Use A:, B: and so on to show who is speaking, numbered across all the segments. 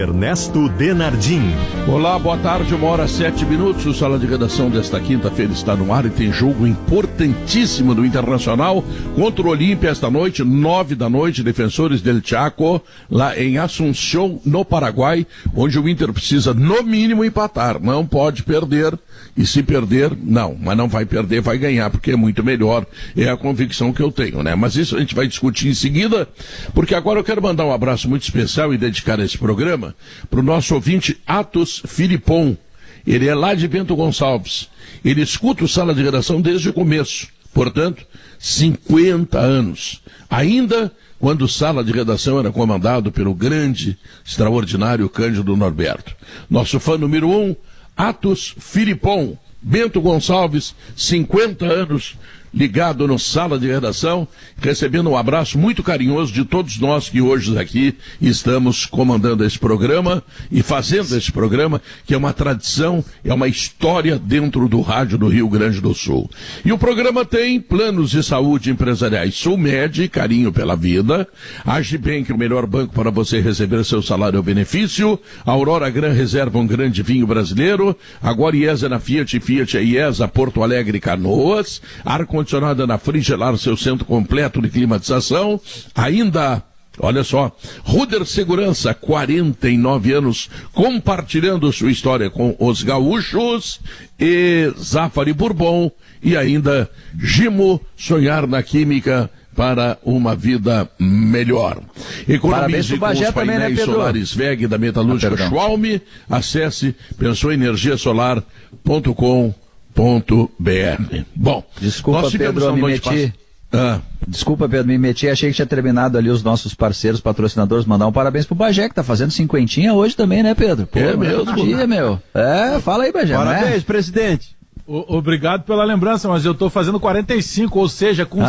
A: Ernesto Denardim.
B: Olá, boa tarde, 1h07. O Sala de Redação desta quinta-feira está no ar e tem jogo importantíssimo do Internacional contra o Olímpia esta noite, 9 da noite, Defensores del Chaco, lá em Asunción, no Paraguai, onde o Inter precisa, no mínimo, empatar. Não pode perder, e se perder, não, mas não vai perder, vai ganhar, porque é muito melhor, é a convicção que eu tenho, né? Mas isso a gente vai discutir em seguida, porque agora eu quero mandar um abraço muito especial e dedicar esse programa para o nosso ouvinte Atos Filipon. Ele é lá de Bento Gonçalves. Ele escuta o Sala de Redação desde o começo. Portanto, 50 anos. Ainda quando o Sala de Redação era comandado pelo grande, extraordinário Cândido Norberto. Nosso fã número 1, Atos Filipon. Bento Gonçalves, 50 anos, ligado no Sala de Redação, recebendo um abraço muito carinhoso de todos nós que hoje aqui estamos comandando esse programa e fazendo esse programa, que é uma tradição, é uma história dentro do rádio do Rio Grande do Sul. E o programa tem planos de saúde empresariais Sulmed, carinho pela vida, Agibank, o melhor banco para você receber seu salário ou benefício, Aurora Gran Reserva, um grande vinho brasileiro, agora IESA na Fiat, Fiat é IESA, Porto Alegre, Canoas, ar-condicionada na Frigelar, seu centro completo de climatização. Ainda, olha só, Ruder Segurança, 49 anos, compartilhando sua história com os gaúchos, e Zafari Bourbon, e ainda Gimo, sonhar na química para uma vida melhor. Economize com os painéis solares VEG da Metalúrgica Schwalm. Acesse pensouenergiasolar.com.br. Bom,
C: desculpa, Pedro, me meti. Desculpa, Pedro, me meti. Achei que tinha terminado ali os nossos parceiros, patrocinadores. Mandar um parabéns pro Bagé, que tá fazendo 50 hoje também, né, Pedro? Pô,
B: é mesmo?
C: Dia, meu. Fala aí, Bagé.
D: Parabéns, presidente.
E: Obrigado pela lembrança, mas eu tô fazendo 45, ou seja, com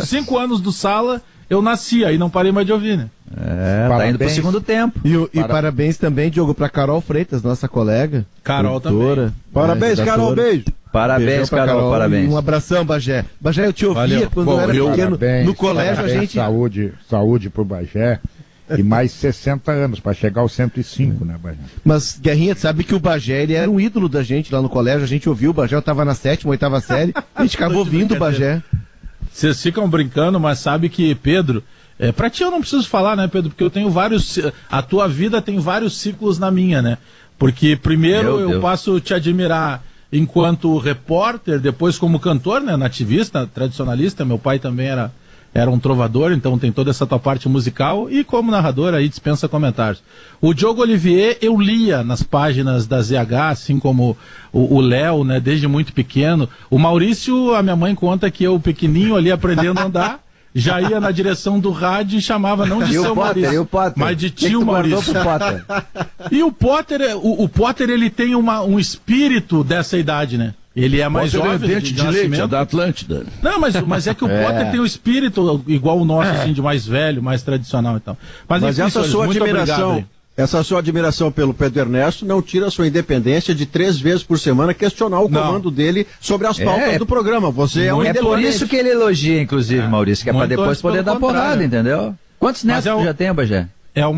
E: 5 anos do Sala, eu nasci, aí não parei mais de ouvir, né?
C: Tá indo pro segundo tempo.
D: E parabéns também, Diogo, pra Carol Freitas, nossa colega.
E: Carol
D: doutora,
E: também.
D: Parabéns, Carol, beijo.
C: Parabéns, Carol, parabéns.
D: Um abração, Bagé. Bagé, eu te ouvia quando eu era pequeno. No colégio, a gente...
F: Saúde pro Bagé. E mais 60 anos, para chegar aos 105, né, Bagé?
D: Mas, Guerrinha, tu sabe que o Bagé, ele era um ídolo da gente lá no colégio, a gente ouvia o Bagé, eu tava na 7ª, 8ª série, a gente ficava ouvindo o Bagé.
E: Vocês ficam brincando, mas sabe que, Pedro, pra ti eu não preciso falar, né, Pedro, porque eu tenho a tua vida tem vários ciclos na minha, né? Porque primeiro eu passo a te admirar enquanto repórter, depois como cantor, né, nativista, tradicionalista, meu pai também era um trovador, então tem toda essa tua parte musical, e como narrador aí dispensa comentários. O Diogo Olivier eu lia nas páginas da ZH, assim como o Léo, né, desde muito pequeno. O Maurício, a minha mãe conta que eu, pequenininho ali aprendendo a andar, já ia na direção do rádio e chamava não de seu Maurício, mas de tio Maurício. E o Potter, ele tem um espírito dessa idade, né? Ele é mais jovem,
B: de leite, da Atlântida.
E: Não, mas é que o Potter tem um espírito igual o nosso, assim, de mais velho, mais tradicional e tal. Mas enfim,
D: essa sua admiração, essa sua admiração pelo Pedro Ernesto não tira a sua independência de 3 vezes por semana questionar o comando dele sobre as pautas do programa. Você é um independente.
C: É por isso que ele elogia, inclusive, Maurício, que é pra depois poder dar porrada, entendeu? Quantos netos tu já tem, Bagé?
E: Eu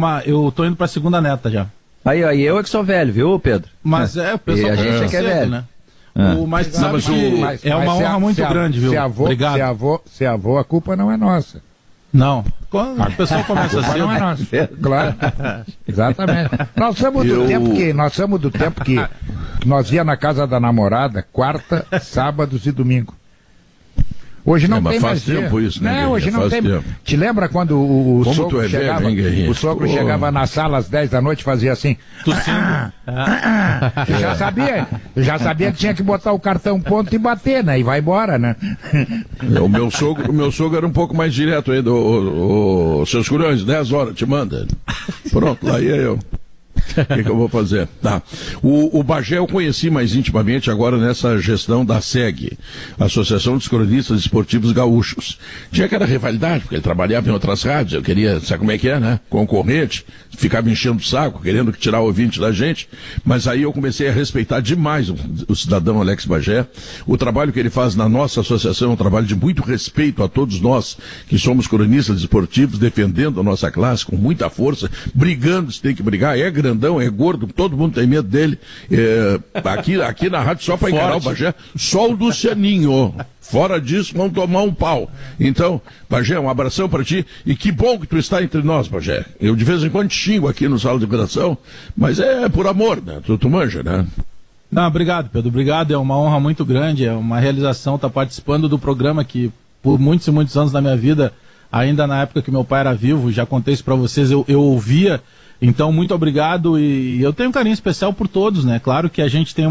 E: tô indo pra 2ª neta já.
C: Aí eu é que sou velho, viu, Pedro?
E: Mas o pessoal...
C: E a gente é que é velho,
E: né? Mas sabe que é uma honra muito grande, viu? Obrigado.
F: Se avô, a culpa não é nossa.
E: Não. Quando a pessoa começa assim...
F: não é nossa. Claro. Exatamente. Nós somos do tempo que nós ia na casa da namorada quarta, sábados e domingo. Hoje não tem mais
B: tempo isso, né?
F: Não, hoje não tem. Te lembra quando o sogro chegava, chegava na sala às 10 da noite e fazia assim? Já sabia que tinha que botar o cartão ponto e bater, né? E vai embora, né?
B: O meu sogro era um pouco mais direto ainda. Seus curões, 10 horas, te manda. Pronto, lá ia eu. O que eu vou fazer? Tá. O Bagé eu conheci mais intimamente agora nessa gestão da SEG, Associação dos Cronistas Esportivos Gaúchos. Tinha aquela rivalidade, porque ele trabalhava em outras rádios, eu queria, sabe como é que é, né? Concorrente, ficava enchendo o saco, querendo tirar o ouvinte da gente, mas aí eu comecei a respeitar demais o cidadão Alex Bagé. O trabalho que ele faz na nossa associação é um trabalho de muito respeito a todos nós que somos cronistas esportivos, defendendo a nossa classe com muita força, brigando se tem que brigar, é grandão, é gordo, todo mundo tem medo dele. Aqui na rádio só para encarar o Bagé, só o Lucianinho. Fora disso, vão tomar um pau. Então, Bagé, um abração para ti. E que bom que tu está entre nós, Bagé. Eu de vez em quando te xingo aqui no Sala de Redação, mas é por amor, né? Tu manja, né?
E: Não, obrigado, Pedro. Obrigado. É uma honra muito grande. É uma realização estar participando do programa que, por muitos e muitos anos da minha vida, ainda na época que meu pai era vivo, já contei isso para vocês, eu ouvia. Então, muito obrigado, e eu tenho um carinho especial por todos, né? Claro que a gente tem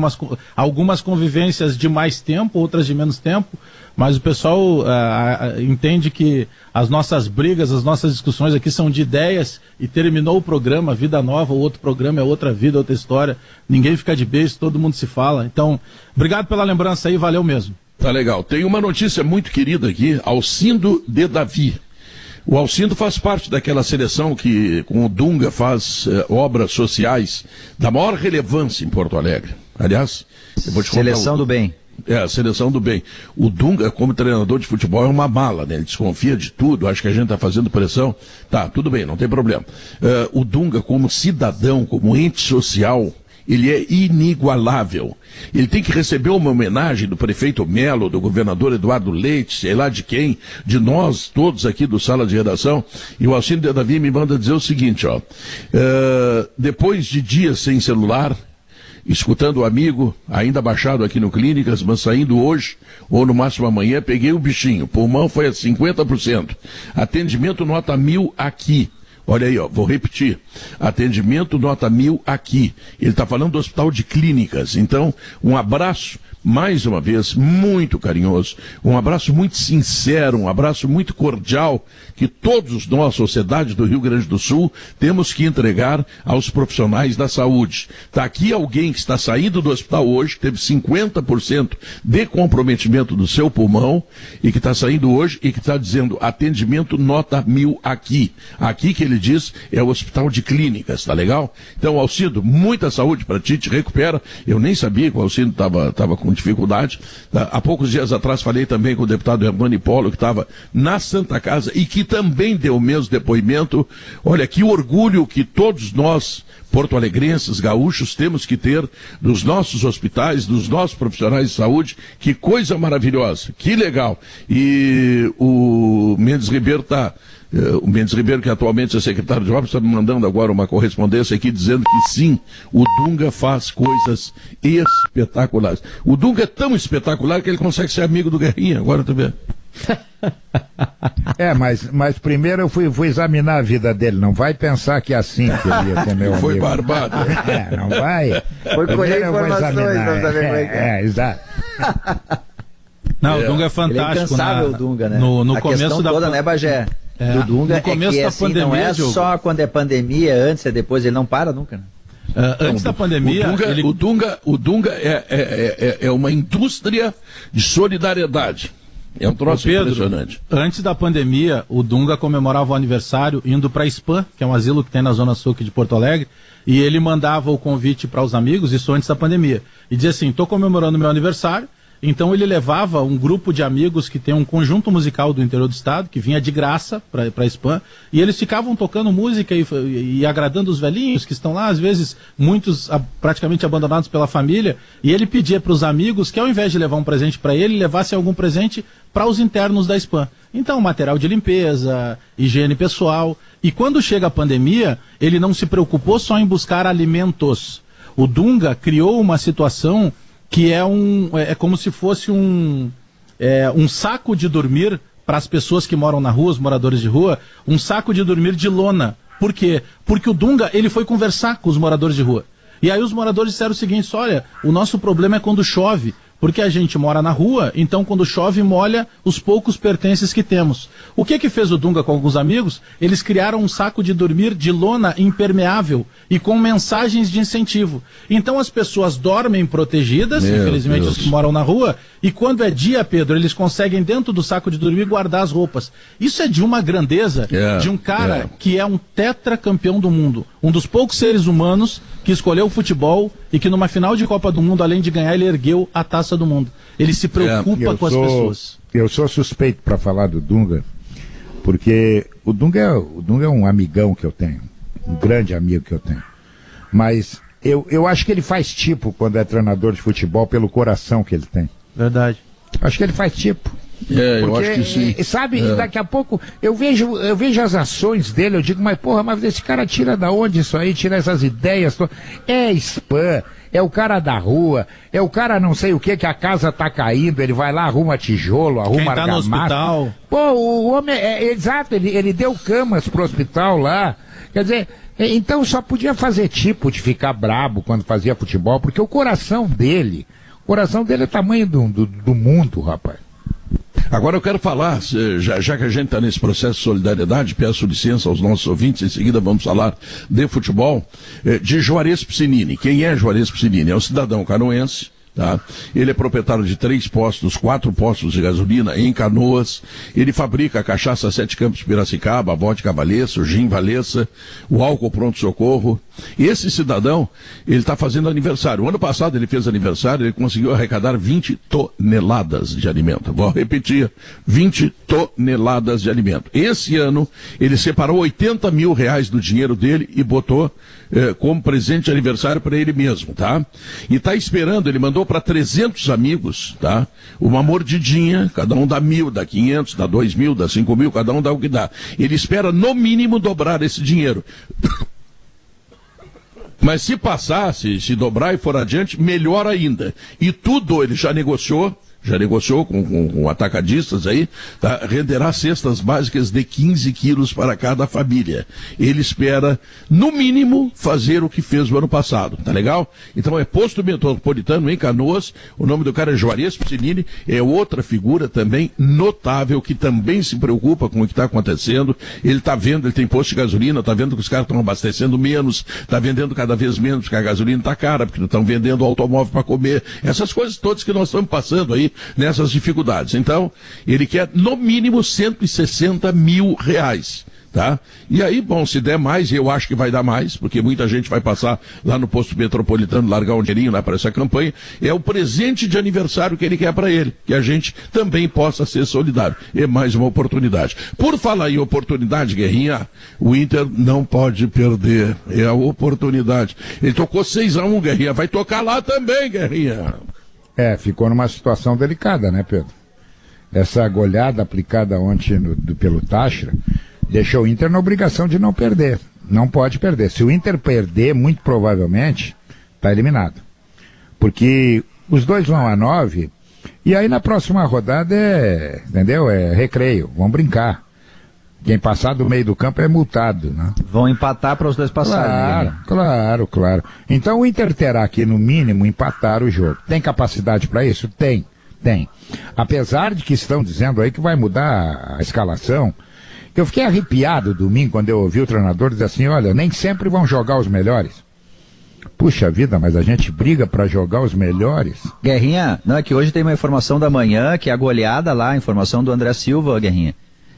E: algumas convivências de mais tempo, outras de menos tempo, mas o pessoal entende que as nossas brigas, as nossas discussões aqui são de ideias, e terminou o programa, vida nova, o outro programa é outra vida, outra história, ninguém fica de beijo, todo mundo se fala. Então, obrigado pela lembrança aí, valeu mesmo.
B: Tá legal. Tem uma notícia muito querida aqui, Alcindo de Davi. O Alcindo faz parte daquela seleção que, com o Dunga, faz obras sociais da maior relevância em Porto Alegre. Aliás, eu vou te contar.
C: Seleção do bem.
B: A seleção do bem. O Dunga, como treinador de futebol, é uma mala, né? Ele desconfia de tudo, acha que a gente está fazendo pressão. Tá, tudo bem, não tem problema. O Dunga, como cidadão, como ente social, ele é inigualável. Ele tem que receber uma homenagem do prefeito Melo, do governador Eduardo Leite, sei lá de quem, de nós todos aqui do Sala de Redação. E o Alcindo de Davi me manda dizer o seguinte, ó. Depois de dias sem celular, escutando o amigo, ainda baixado aqui no Clínicas, mas saindo hoje, ou no máximo amanhã, peguei o bichinho. Pulmão foi a 50%. Atendimento nota 1000 aqui. Olha aí, ó, vou repetir. Atendimento nota 1000 aqui. Ele está falando do Hospital de Clínicas. Então, um abraço, mais uma vez, muito carinhoso. Um abraço muito sincero, um abraço muito cordial, que todos nós, sociedade do Rio Grande do Sul, temos que entregar aos profissionais da saúde. Está aqui alguém que está saindo do hospital hoje, que teve 50% de comprometimento do seu pulmão, e que está saindo hoje e que está dizendo atendimento nota 1000 aqui. Aqui que ele diz é o Hospital de Clínicas, tá legal? Então, Alcindo, muita saúde para ti, te recupera. Eu nem sabia que o Alcindo estava com dificuldade. Há poucos dias atrás falei também com o deputado Hernani Polo, que estava na Santa Casa e que também deu o mesmo depoimento. Olha, que orgulho que todos nós, porto-alegrenses, gaúchos, temos que ter dos nossos hospitais, dos nossos profissionais de saúde. Que coisa maravilhosa, que legal. E o Mendes Ribeiro o Mendes Ribeiro, que atualmente é secretário de obras, está me mandando agora uma correspondência aqui dizendo que sim, o Dunga faz coisas espetaculares. O Dunga é tão espetacular que ele consegue ser amigo do Guerrinha, agora tu vê.
F: Mas primeiro eu fui examinar a vida dele. Não vai pensar que é assim que ele ia ser meu amigo.
B: Foi barbado.
F: Não vai.
G: Foi colher informações, não saber.
F: Exato.
E: Não, o Dunga é fantástico.
C: Ele é incansável, o Dunga, né?
E: No
C: a
E: começo
C: questão
E: da
C: toda, né, Bagé? Do Dunga
E: no começo da
C: assim,
E: pandemia,
C: não é
E: Diogo.
C: só quando é pandemia, antes e depois, ele não para nunca, né?
E: Antes da pandemia...
B: O Dunga é uma indústria de solidariedade. É um troço impressionante.
E: Antes da pandemia, o Dunga comemorava o aniversário indo para Spam, que é um asilo que tem na Zona Sul aqui de Porto Alegre, e ele mandava o convite para os amigos, isso antes da pandemia, e dizia assim, estou comemorando meu aniversário. Então ele levava um grupo de amigos que tem um conjunto musical do interior do estado, que vinha de graça para Spam, e eles ficavam tocando música e agradando os velhinhos que estão lá, às vezes muitos praticamente abandonados pela família, e ele pedia para os amigos que ao invés de levar um presente para ele, levassem algum presente para os internos da Spam. Então, material de limpeza, higiene pessoal, e quando chega a pandemia, ele não se preocupou só em buscar alimentos. O Dunga criou uma situação que é como se fosse um saco de dormir para as pessoas que moram na rua, os moradores de rua, um saco de dormir de lona. Por quê? Porque o Dunga, ele foi conversar com os moradores de rua. E aí os moradores disseram o seguinte, olha, o nosso problema é quando chove, Porque a gente mora na rua, então quando chove molha os poucos pertences que temos. O que fez o Dunga com alguns amigos? Eles criaram um saco de dormir de lona impermeável e com mensagens de incentivo. Então as pessoas dormem protegidas, infelizmente os que moram na rua, e quando é dia, Pedro, eles conseguem dentro do saco de dormir guardar as roupas. Isso é de uma grandeza de um cara que é um tetracampeão do mundo. Um dos poucos seres humanos que escolheu o futebol e que numa final de Copa do Mundo, além de ganhar, ele ergueu a taça do mundo. Ele se preocupa com as pessoas.
F: Eu sou suspeito para falar do Dunga, porque o Dunga é um amigão que eu tenho, um grande amigo que eu tenho. Mas eu acho que ele faz tipo quando é treinador de futebol pelo coração que ele tem.
D: Verdade.
F: Acho que ele faz tipo.
B: Porque, eu acho que sim.
F: Sabe, daqui a pouco eu vejo as ações dele, eu digo, mas esse cara tira da onde isso aí, tira essas ideias, é spam, é o cara da rua, é o cara não sei o que a casa tá caindo, ele vai lá, arruma tijolo, arruma argamassa.
E: No hospital.
F: Pô, o homem, exato, ele deu camas pro hospital lá, quer dizer, então só podia fazer tipo de ficar brabo quando fazia futebol, porque o coração dele é o tamanho do mundo, rapaz.
B: Agora eu quero falar, já que a gente está nesse processo de solidariedade, peço licença aos nossos ouvintes, em seguida vamos falar de futebol, de Juarez Piscinini. Quem é Juarez Piscinini? É um cidadão canoense, tá? Ele é proprietário de 4 postos de gasolina em Canoas. Ele fabrica a cachaça Sete Campos Piracicaba, a vodka Valessa, o gin Valessa, o álcool pronto-socorro. Esse cidadão, ele está fazendo aniversário. O ano passado ele fez aniversário, ele conseguiu arrecadar 20 toneladas de alimento. Vou repetir, 20 toneladas de alimento. Esse ano, ele separou R$80 mil do dinheiro dele e botou como presente de aniversário para ele mesmo, tá? E está esperando, ele mandou para 300 amigos, tá? Uma mordidinha, cada um dá 1.000, dá 500, dá 2.000, dá 5.000, cada um dá o que dá. Ele espera, no mínimo, dobrar esse dinheiro. Mas se passar, se dobrar e for adiante, melhor ainda. E tudo ele já negociou com atacadistas aí, tá? Renderá cestas básicas de 15 quilos para cada família. Ele espera, no mínimo, fazer o que fez no ano passado, tá legal? Então é posto metropolitano em Canoas, o nome do cara é Juarez Piscinini, é outra figura também notável, que também se preocupa com o que está acontecendo. Ele está vendo, ele tem posto de gasolina, está vendo que os caras estão abastecendo menos, está vendendo cada vez menos, porque a gasolina está cara, porque não estão vendendo automóvel para comer, essas coisas todas que nós estamos passando aí, nessas dificuldades. Então, ele quer no mínimo R$160 mil, tá? E aí, bom, se der mais, eu acho que vai dar mais, porque muita gente vai passar lá no posto metropolitano, largar um dinheirinho lá para essa campanha. É o presente de aniversário que ele quer para ele, que a gente também possa ser solidário. É mais uma oportunidade. Por falar em oportunidade, Guerrinha, o Inter não pode perder. É a oportunidade. Ele tocou 6-1, Guerrinha. Vai tocar lá também, Guerrinha.
F: Ficou numa situação delicada, né, Pedro? Essa goleada aplicada ontem pelo Táchira deixou o Inter na obrigação de não perder. Não pode perder. Se o Inter perder, muito provavelmente, está eliminado. Porque os dois vão a 9, e aí na próxima rodada entendeu? É recreio, vão brincar. Quem passar do meio do campo é multado, né?
C: Vão empatar para os dois passarem.
F: Claro. Então o Inter terá que, no mínimo, empatar o jogo. Tem capacidade para isso? Tem. Apesar de que estão dizendo aí que vai mudar a escalação. Eu fiquei arrepiado domingo quando eu ouvi o treinador dizer assim, olha, nem sempre vão jogar os melhores. Puxa vida, mas a gente briga para jogar os melhores.
C: Guerrinha, não, é que hoje tem uma informação da manhã, que a goleada lá, a informação do André Silva, Guerrinha,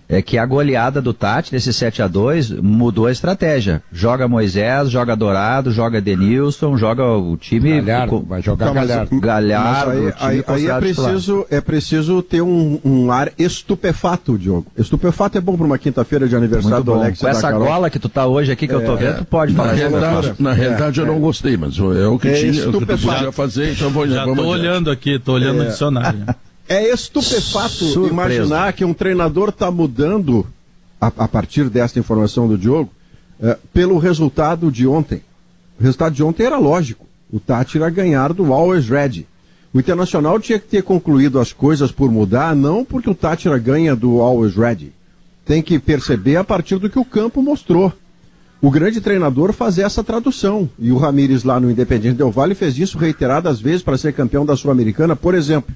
C: é que a goleada do Tati, desse 7-2, mudou a estratégia. Joga Moisés, joga Dourado, joga Denilson, joga o time...
F: Galhardo, vai jogar Galhardo.
C: Galhardo,
D: aí é preciso ter um ar estupefato, Diogo. Estupefato é bom para uma quinta-feira de aniversário do Alex.
C: Com essa gola que tu tá hoje aqui, que eu tô vendo, tu pode falar.
B: Na realidade eu não gostei, mas é o que tinha, o que tu podia fazer, então
E: já tô olhando aqui, tô olhando no dicionário.
D: É estupefato imaginar que um treinador está mudando, a partir desta informação do Diogo, pelo resultado de ontem. O resultado de ontem era lógico. O Tati irá ganhar do Always Ready. O Internacional tinha que ter concluído as coisas por mudar, não porque o Tátira ganha do Always Ready. Tem que perceber a partir do que o campo mostrou. o grande treinador fazer essa tradução. E o Ramírez lá no Independiente Del Valle fez isso reiteradas vezes para ser campeão da Sul-Americana, por exemplo.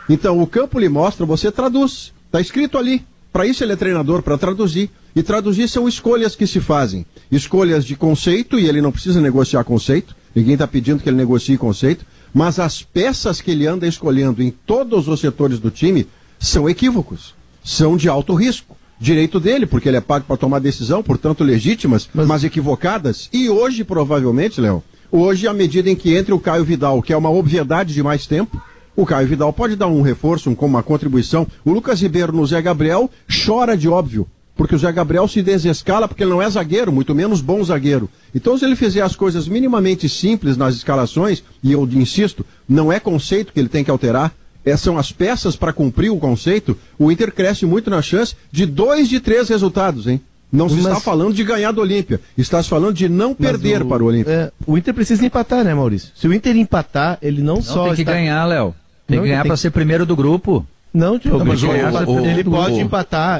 D: Então, o campo lhe mostra, você traduz. Está escrito ali. Para isso ele é treinador, para traduzir. E traduzir são escolhas que se fazem. Escolhas de conceito, e ele não precisa negociar conceito. Ninguém está pedindo que ele negocie conceito. Mas as peças que ele anda escolhendo em todos os setores do time são equívocos. São de alto risco. Direito dele, porque ele é pago para tomar decisão, portanto legítimas, mas equivocadas. E hoje, provavelmente, Léo, hoje, à medida em que entre o Caio Vidal, que é uma obviedade de mais tempo, o Caio Vidal pode dar um reforço, uma contribuição. O Lucas Ribeiro no Zé Gabriel chora de óbvio, porque o Zé Gabriel se desescala porque ele não é zagueiro, muito menos bom zagueiro. Então, se ele fizer as coisas minimamente simples nas escalações, e eu insisto, não é conceito que ele tem que alterar, são as peças para cumprir o conceito, o Inter cresce muito na chance de 2 de 3 resultados, hein? Não se está falando de ganhar do Olímpia, está se falando de não perder para o Olímpia.
H: O Inter precisa empatar, né, Maurício? Se o Inter empatar, ele não só
C: tem que ganhar, Léo. Tem que ganhar para ser primeiro do grupo.
H: Não, mas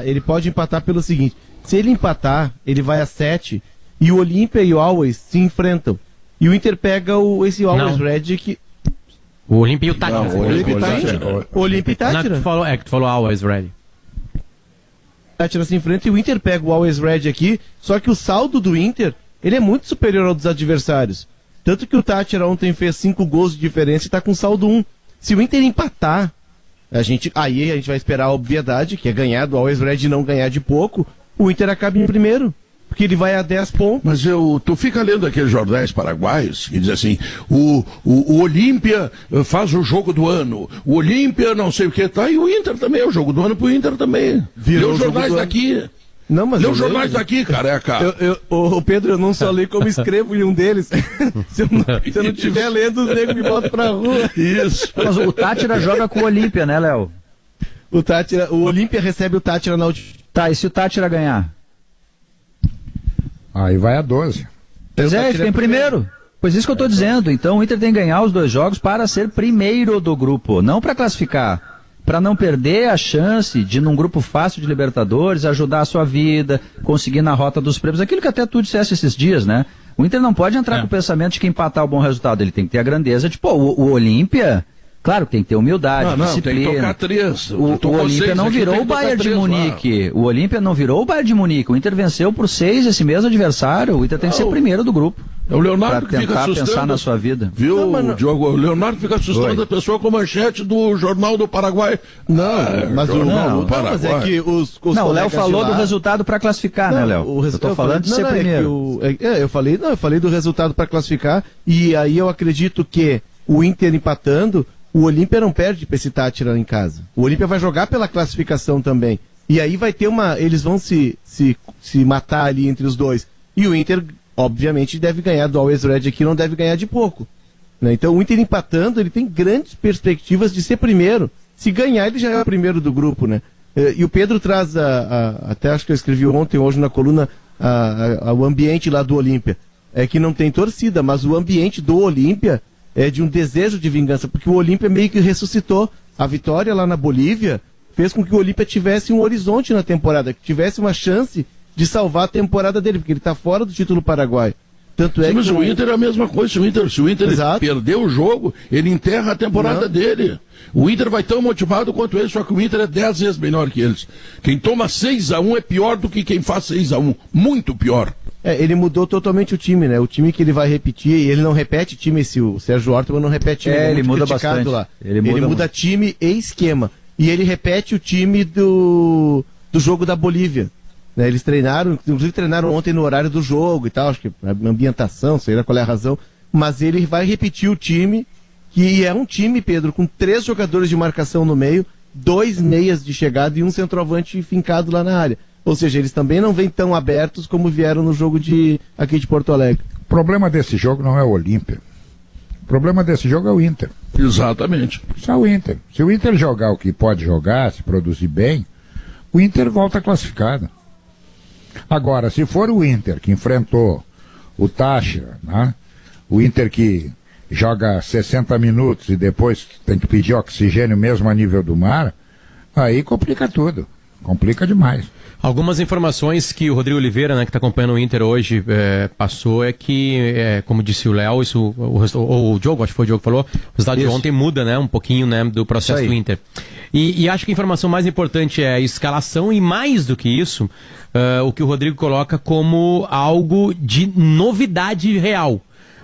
H: ele pode empatar pelo seguinte, se ele empatar, ele vai a 7 e o Olímpia e o Always se enfrentam. E o Inter pega esse Always Red que...
I: O Olímpia e o Tátira.
H: O Olímpia e Tátira.
I: Tu falou Always Ready.
H: Tátira se enfrenta e o Inter pega o Always Red aqui, só que o saldo do Inter, ele é muito superior ao dos adversários. Tanto que o Tátira ontem fez 5 gols de diferença e tá com saldo 1. Se o Inter empatar, aí a gente vai esperar a obviedade, que é ganhar do Always Red e não ganhar de pouco, o Inter acaba em primeiro. Porque ele vai a 10 pontos.
B: Mas tu fica lendo aqueles jornais paraguaios que diz assim, o Olímpia faz o jogo do ano, o Olímpia não sei o que, tá, e o Inter também, é o jogo do ano pro Inter também. Virou os jornais daqui.
H: Não, mas
B: os jornais daqui, careca.
H: Pedro, eu não só leio como escrevo em um deles. Se eu não estiver lendo, os negros me botam pra rua.
C: Isso. Mas o Tátira joga com o Olímpia, né, Léo?
H: O Olímpia recebe o Tátira na última.
C: Tá, e se o Tátira ganhar?
F: Aí vai a 12.
C: Pois ele fica em primeiro. Pois isso que eu tô dizendo. Então o Inter tem que ganhar os 2 jogos para ser primeiro do grupo, não para classificar. Para não perder a chance de, num grupo fácil de Libertadores, ajudar a sua vida, conseguir na rota dos prêmios. Aquilo que até tu disseste esses dias, né? O Inter não pode entrar com o pensamento de que empatar é o bom resultado. Ele tem que ter a grandeza de, o Olímpia... Claro, tem que ter humildade, disciplina.
B: Tem que tocar 3.
C: O Olímpia não virou o Bayern de Munique. O Olímpia não virou o Bayern de Munique. O Inter venceu por 6 esse mesmo adversário. O Inter tem que ser primeiro do grupo.
B: É o Leonardo que fica assustando.
C: Pensar na sua vida.
B: Viu, Diogo? O Leonardo fica assustando a pessoa com a manchete do Jornal do Paraguai.
H: Mas é que
C: o Léo falou do resultado para classificar, né, Léo? Eu tô falando de ser primeiro.
H: Eu falei do resultado para classificar, e aí eu acredito que o Inter empatando, o Olímpia não perde para esse Tátira em casa. O Olímpia vai jogar pela classificação também. E aí vai ter eles vão se matar ali entre os dois. E o Inter, obviamente, deve ganhar do Always Red aqui, não deve ganhar de pouco. Né? Então o Inter empatando, ele tem grandes perspectivas de ser primeiro. Se ganhar, ele já é o primeiro do grupo, né? E o Pedro traz, até acho que eu escrevi ontem, hoje na coluna, o ambiente lá do Olímpia. É que não tem torcida, mas o ambiente do Olímpia é de um desejo de vingança, porque o Olímpia meio que ressuscitou. A vitória lá na Bolívia fez com que o Olímpia tivesse um horizonte na temporada, que tivesse uma chance de salvar a temporada dele, porque ele está fora do título paraguaio. Tanto é
B: mas
H: que
B: o Inter é a mesma coisa. Se o Inter perder o jogo, ele enterra a temporada dele. O Inter vai tão motivado quanto ele, só que o Inter é 10 vezes melhor que eles. Quem toma 6-1 é pior do que quem faz 6-1. Muito pior.
H: Ele mudou totalmente o time, né? O time que ele vai repetir, e ele não repete time, o Sérgio Hortman não repete time.
C: Ele muda bastante.
H: Lá. Ele muda time e esquema. E ele repete o time do jogo da Bolívia. Né? Eles inclusive treinaram ontem no horário do jogo e tal, acho que a ambientação, sei lá qual é a razão. Mas ele vai repetir o time, que é um time, Pedro, com 3 jogadores de marcação no meio, 2 meias de chegada e um centroavante fincado lá na área. Ou seja, eles também não vêm tão abertos como vieram no jogo aqui de Porto Alegre.
F: O problema desse jogo não é o Olímpia. O problema desse jogo é o Inter.
B: Exatamente.
F: Só o Inter. Se o Inter jogar o que pode jogar, se produzir bem, o Inter volta classificado. Agora, se for o Inter que enfrentou o Táchira, né? O Inter que joga 60 minutos e depois tem que pedir oxigênio mesmo a nível do mar, aí complica tudo. Complica demais.
I: Algumas informações que o Rodrigo Oliveira, né, que está acompanhando o Inter hoje, passou é que, como disse o Léo, o Diogo, acho que foi o Diogo que falou, o resultado de ontem muda, né, um pouquinho, né, do processo do Inter. E acho que a informação mais importante é a escalação e mais do que isso, o que o Rodrigo coloca como algo de novidade real.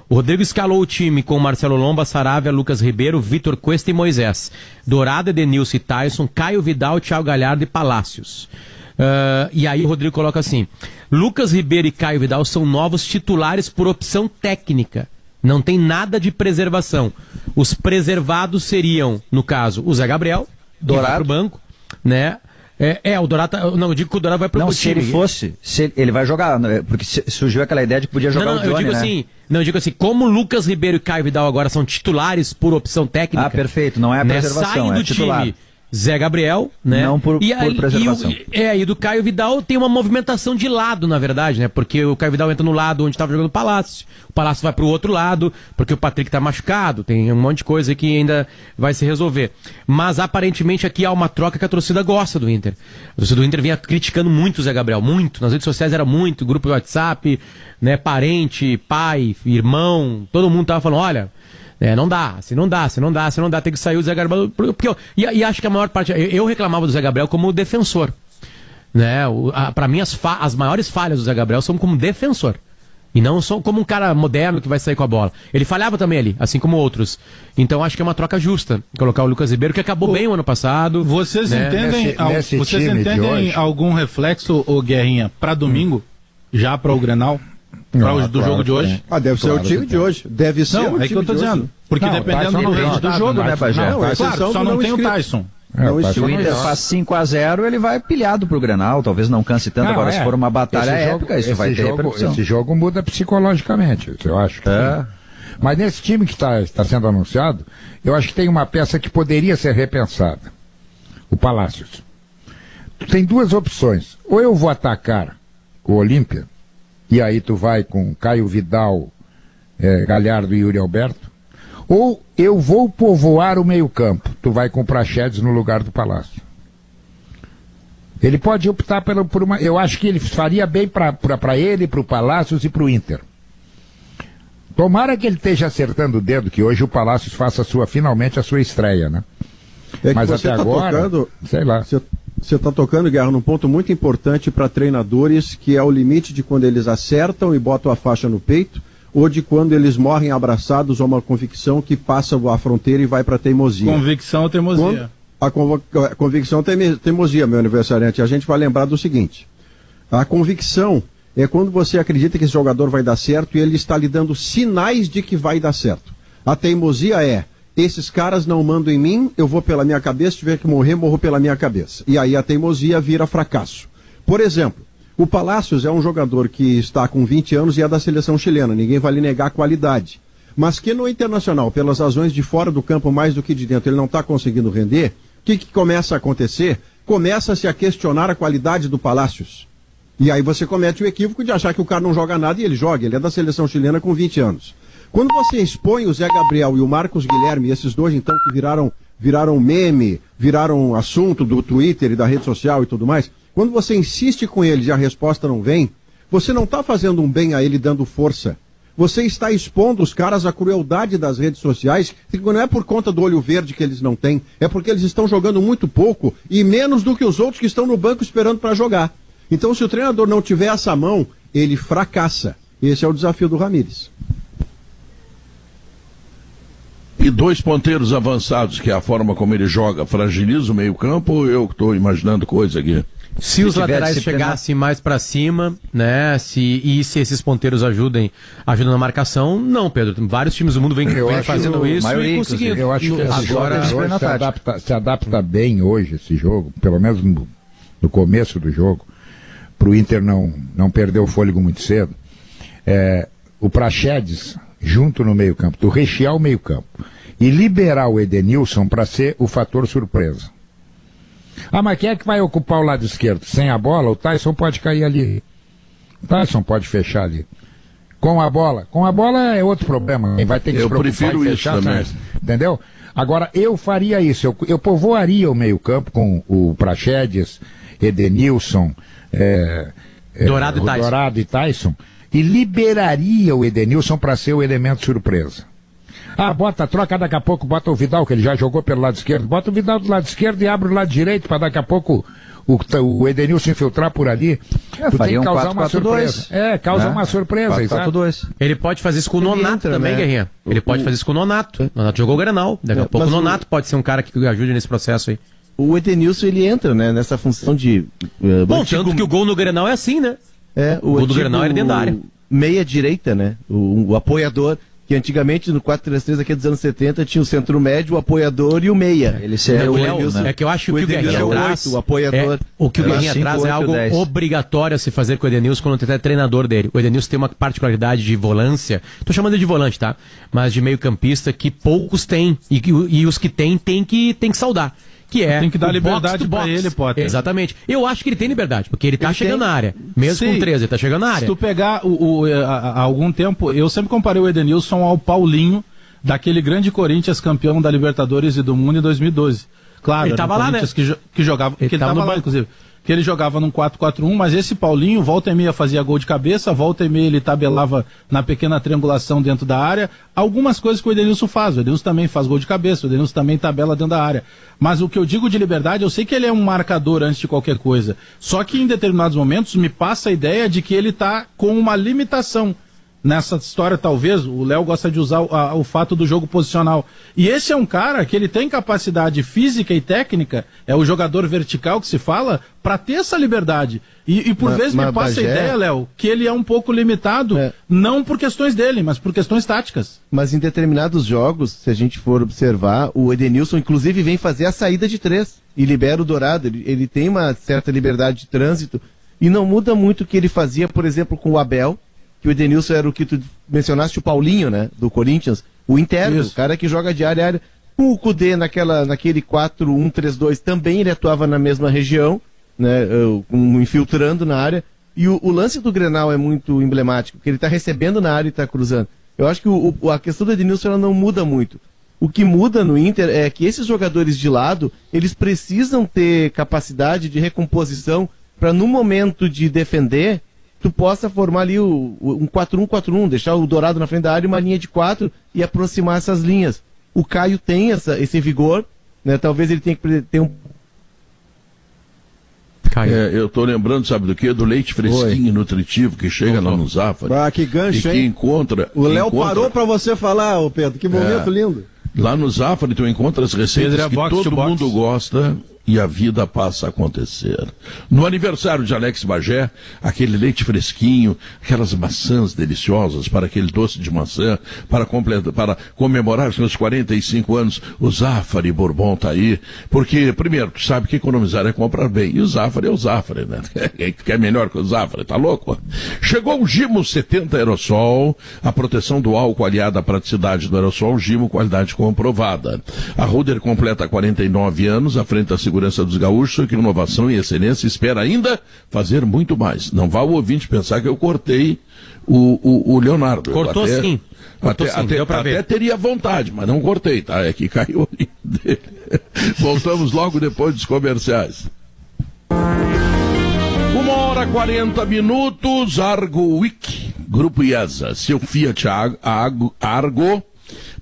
I: O Rodrigo escalou o time com Marcelo Lomba, Saravia, Lucas Ribeiro, Vitor Cuesta e Moisés. Dourado, Edenilson e Tyson, Caio Vidal, Thiago Galhardo e Palácios. E aí o Rodrigo coloca assim: Lucas Ribeiro e Caio Vidal são novos titulares por opção técnica. Não tem nada de preservação. Os preservados seriam, no caso, o Zé Gabriel, Dourado, vai pro banco, né? O Dourado, não, eu digo que o Dourado vai pro time.
C: Não, se ele fosse, ele vai jogar, porque surgiu aquela ideia de que podia jogar o Johnny,
I: eu digo, né? Eu digo assim, como Lucas Ribeiro e Caio Vidal agora são titulares por opção técnica.
C: Ah, perfeito, não é a preservação,
I: saem do
C: titular.
I: Time Zé Gabriel, né?
C: Não por preservação.
I: E do Caio Vidal tem uma movimentação de lado, na verdade, né? Porque o Caio Vidal entra no lado onde estava jogando o Palácio. O Palácio vai pro outro lado, porque o Patrick tá machucado, tem um monte de coisa que ainda vai se resolver. Mas aparentemente aqui há uma troca que a torcida gosta do Inter. A torcida do Inter vinha criticando muito o Zé Gabriel, muito. Nas redes sociais era muito, grupo de WhatsApp, né? Parente, pai, irmão, todo mundo tava falando, olha... não dá, tem que sair o Zé Gabriel. Porque e acho que a maior parte. Eu reclamava do Zé Gabriel como defensor. Né? Para mim, as maiores falhas do Zé Gabriel são como defensor. E não só como um cara moderno que vai sair com a bola. Ele falhava também ali, assim como outros. Então acho que é uma troca justa colocar o Lucas Ribeiro, que acabou bem o ano passado.
E: Vocês entendem, algum reflexo, Guerrinha, para domingo? Já para o Grenal? Do jogo de hoje?
D: Deve ser o time de hoje. Deve ser o time
E: que eu tô dizendo. Porque dependendo do ritmo do jogo, né, Bagé? Claro, só não tem o Tyson.
C: Se o Inter faz 5-0, ele vai pilhado pro Grenal, talvez não canse tanto. Agora, se for uma batalha épica, isso vai ter repercussão.
F: Esse jogo muda psicologicamente, eu acho que sim. Mas nesse time que está sendo anunciado, eu acho que tem uma peça que poderia ser repensada. O Palácios. Tem duas opções. Ou eu vou atacar o Olímpia, e aí tu vai com Caio Vidal, Galhardo e Yuri Alberto, ou eu vou povoar o meio-campo, tu vai com Praxedes no lugar do Palácio. Ele pode optar por uma... Eu acho que ele faria bem para ele, para o Palácios e para o Inter. Tomara que ele esteja acertando o dedo, que hoje o Palácios faça finalmente a sua estreia, né? Mas até agora, sei lá.
D: Você está tocando, Guerra, num ponto muito importante para treinadores, que é o limite de quando eles acertam e botam a faixa no peito, ou de quando eles morrem abraçados a uma convicção que passa a fronteira e vai para a teimosia.
E: Convicção ou teimosia?
D: A convicção é teimosia, meu aniversariante. A gente vai lembrar do seguinte: a convicção é quando você acredita que esse jogador vai dar certo e ele está lhe dando sinais de que vai dar certo. A teimosia é: esses caras não mandam em mim, eu vou pela minha cabeça, se tiver que morrer, morro pela minha cabeça. E aí a teimosia vira fracasso. Por exemplo, o Palácios é um jogador que está com 20 anos e é da seleção chilena, ninguém vai lhe negar a qualidade. Mas que no Internacional, pelas razões de fora do campo mais do que de dentro, ele não está conseguindo render, o que começa a acontecer? Começa-se a questionar a qualidade do Palácios. E aí você comete o equívoco de achar que o cara não joga nada e ele joga, ele é da seleção chilena com 20 anos. Quando você expõe o Zé Gabriel e o Marcos Guilherme, esses dois então que viraram meme, viraram assunto do Twitter e da rede social e tudo mais, quando você insiste com eles e a resposta não vem, você não está fazendo um bem a ele dando força. Você está expondo os caras à crueldade das redes sociais, que não é por conta do olho verde que eles não têm, é porque eles estão jogando muito pouco e menos do que os outros que estão no banco esperando para jogar. Então, se o treinador não tiver essa mão, ele fracassa. Esse é o desafio do Ramires.
B: E dois ponteiros avançados, que é a forma como ele joga, fragiliza o meio-campo, ou eu estou imaginando coisa aqui?
I: Se os laterais chegassem mais para cima, né? Se esses ponteiros ajudam na marcação, não, Pedro. Vários times do mundo vem fazendo isso e conseguindo.
F: Eu acho que agora se adapta bem hoje esse jogo, pelo menos no começo do jogo, para o Inter não perder o fôlego muito cedo. O Praxedes junto no meio-campo, tu rechear o meio-campo e liberar o Edenilson para ser o fator surpresa. Mas quem é que vai ocupar o lado esquerdo? Sem a bola, o Tyson pode cair ali. O Tyson pode fechar ali. Com a bola é outro problema. Quem vai ter que se preocupar
B: prefiro
F: em fechar,
B: isso também.
F: Entendeu? Agora, eu faria isso. Eu povoaria o meio-campo com o Praxedes, Edenilson, Dourado e Tyson, e liberaria o Edenilson para ser o elemento surpresa. Troca daqui a pouco, bota o Vidal, que ele já jogou pelo lado esquerdo, bota o Vidal do lado esquerdo e abre o lado direito para daqui a pouco o Edenilson infiltrar por ali. Tu tem que causar uma surpresa. Uma surpresa.
C: 4-4-2.
I: Ele pode fazer isso com o Nonato também, né? Guerrinha. Ele pode fazer isso com o Nonato. O Nonato jogou o Grenal. Daqui a pouco o Nonato pode ser um cara que ajude nesse processo aí.
H: O Edenilson, ele entra, né, nessa função de...
I: tanto que o gol no Grenal é assim, né?
H: O
I: gol do Grenal é dentro da área.
H: Meia-direita, né? O apoiador, que antigamente no 4-3-3 aqui dos anos 70 tinha o centro-médio, o apoiador e o meia.
C: Ele seria o
I: Léo,
C: né?
I: É que eu acho que o Guerrinha traz...
H: o apoiador.
I: O que o Guerrinha traz é algo obrigatório a se fazer com o Edenilson quando tem treinador dele. O Edenilson tem uma particularidade de volância, tô chamando ele de volante, tá? Mas de meio campista que poucos têm. E os que tem que saudar.
E: Tem que dar liberdade pra ele, Potter.
I: Exatamente. Eu acho que ele tem liberdade, porque ele tá chegando na área. Mesmo com 13, ele tá chegando na área.
E: Se tu pegar há algum tempo, eu sempre comparei o Edenilson ao Paulinho, daquele grande Corinthians campeão da Libertadores e do Mundo em 2012. Claro,
I: ele tava lá, né?
E: Que jogava, ele tava lá, inclusive. Que ele jogava num 4-4-1, mas esse Paulinho, volta e meia fazia gol de cabeça, volta e meia ele tabelava na pequena triangulação dentro da área. Algumas coisas que o Edenilson faz. O Edenilson também faz gol de cabeça, o Edenilson também tabela dentro da área. Mas o que eu digo de liberdade, eu sei que ele é um marcador antes de qualquer coisa. Só que em determinados momentos me passa a ideia de que ele tá com uma limitação. Nessa história, talvez, o Léo gosta de usar o fato do jogo posicional. E esse é um cara que ele tem capacidade física e técnica, é o jogador vertical que se fala, para ter essa liberdade. E por vezes me passa a ideia, Léo, que ele é um pouco limitado, não por questões dele, mas por questões táticas.
H: Mas em determinados jogos, se a gente for observar, o Edenilson, inclusive, vem fazer a saída de 3 e libera o Dourado. Ele tem uma certa liberdade de trânsito e não muda muito o que ele fazia, por exemplo, com o Abel, que o Edenilson era o que tu mencionaste, o Paulinho, né, do Corinthians, o interno, o cara que joga de área a área. Com o Kudê naquele 4-1-3-2 também ele atuava na mesma região, né, infiltrando na área. E o lance do Grenal é muito emblemático, porque ele está recebendo na área e está cruzando. Eu acho que a questão do Edenilson ela não muda muito. O que muda no Inter é que esses jogadores de lado, eles precisam ter capacidade de recomposição para no momento de defender tu possa formar ali um 4-1-4-1, deixar o Dourado na frente da área, uma linha de 4 e aproximar essas linhas. O Caio tem esse vigor, né? Talvez ele tenha que ter um...
B: eu tô lembrando, sabe do quê? Do leite fresquinho, nutritivo, que chega lá no Zafari.
D: Que gancho,
B: e que encontra...
D: O Léo parou pra você falar, ô Pedro, que momento lindo.
B: Lá no Zafari tu encontra as receitas que todo mundo gosta e a vida passa a acontecer. No aniversário de Alex Bagé, aquele leite fresquinho, aquelas maçãs deliciosas, para aquele doce de maçã, para comemorar seus 45 anos, o Zafari Bourbon tá aí, porque, primeiro, tu sabe que economizar é comprar bem, e o Zafari é o Zafari, né? Quer melhor que o Zafari, tá louco? Chegou o Gimo 70 Aerosol, a proteção do álcool aliada à praticidade do aerosol, Gimo, qualidade comprovada. A Ruder completa 49 anos, à frente da segurança dos gaúchos, que inovação e excelência espera ainda fazer muito mais. Não vá o ouvinte pensar que eu cortei o Leonardo.
I: Cortou sim.
B: Até teria vontade, mas não cortei, tá? É que caiu o olhinho dele. Voltamos logo depois dos comerciais. 1h40, Argo Week, Grupo IESA, seu Fiat Argo,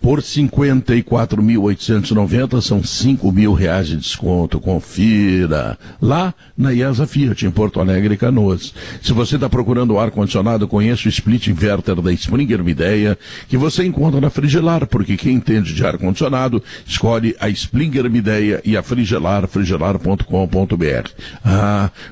B: por 54.890, são R$5.000 de desconto. Confira lá na IESA Fiat, em Porto Alegre e Canoas. Se você está procurando ar-condicionado, conheça o Split Inverter da Springer Midea, que você encontra na Frigelar, porque quem entende de ar-condicionado, escolhe a Springer Midea e a Frigelar, frigelar.com.br.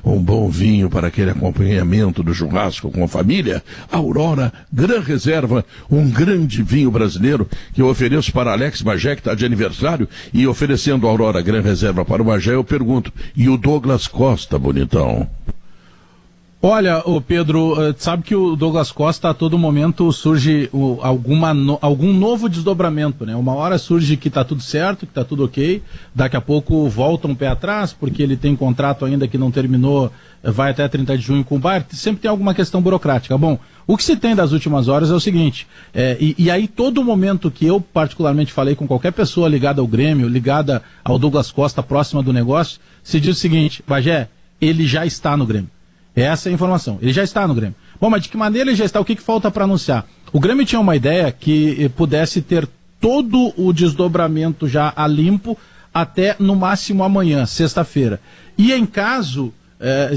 B: Um bom vinho para aquele acompanhamento do churrasco com a família. Aurora Gran Reserva, um grande vinho brasileiro que eu ofereço para Alex Bagé, que está de aniversário, e oferecendo a Aurora Gran Reserva para o Bagé, eu pergunto, e o Douglas Costa, bonitão?
E: Olha, o Pedro, sabe que o Douglas Costa a todo momento surge algum novo desdobramento, né? Uma hora surge que está tudo certo, que está tudo ok, daqui a pouco volta um pé atrás, porque ele tem contrato ainda que não terminou, vai até 30 de junho com o Bayern, sempre tem alguma questão burocrática. Bom, o que se tem das últimas horas é o seguinte, e aí todo momento que eu particularmente falei com qualquer pessoa ligada ao Grêmio, ligada ao Douglas Costa, próxima do negócio, se diz o seguinte: Bagé, ele já está no Grêmio. Essa é a informação. Ele já está no Grêmio. Bom, mas de que maneira ele já está? O que falta para anunciar? O Grêmio tinha uma ideia que pudesse ter todo o desdobramento já a limpo até no máximo amanhã, sexta-feira. E em caso,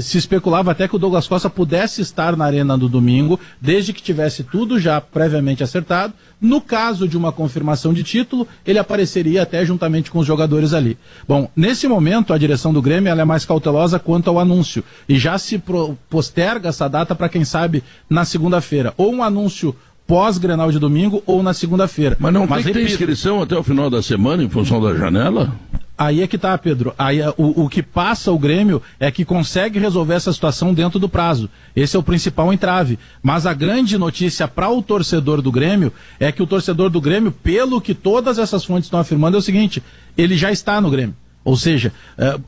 E: se especulava até que o Douglas Costa pudesse estar na Arena no domingo, desde que tivesse tudo já previamente acertado. No caso de uma confirmação de título, ele apareceria até juntamente com os jogadores ali. Bom, nesse momento a direção do Grêmio ela é mais cautelosa quanto ao anúncio e já se posterga essa data para quem sabe na segunda-feira, ou um anúncio pós-Grenal de domingo ou na segunda-feira.
B: Mas não tem que ter inscrição até o final da semana em função da janela?
E: Aí é que tá, Pedro. Aí, o que passa o Grêmio é que consegue resolver essa situação dentro do prazo. Esse é o principal entrave. Mas a grande notícia para o torcedor do Grêmio é que o torcedor do Grêmio, pelo que todas essas fontes estão afirmando, é o seguinte: ele já está no Grêmio. Ou seja,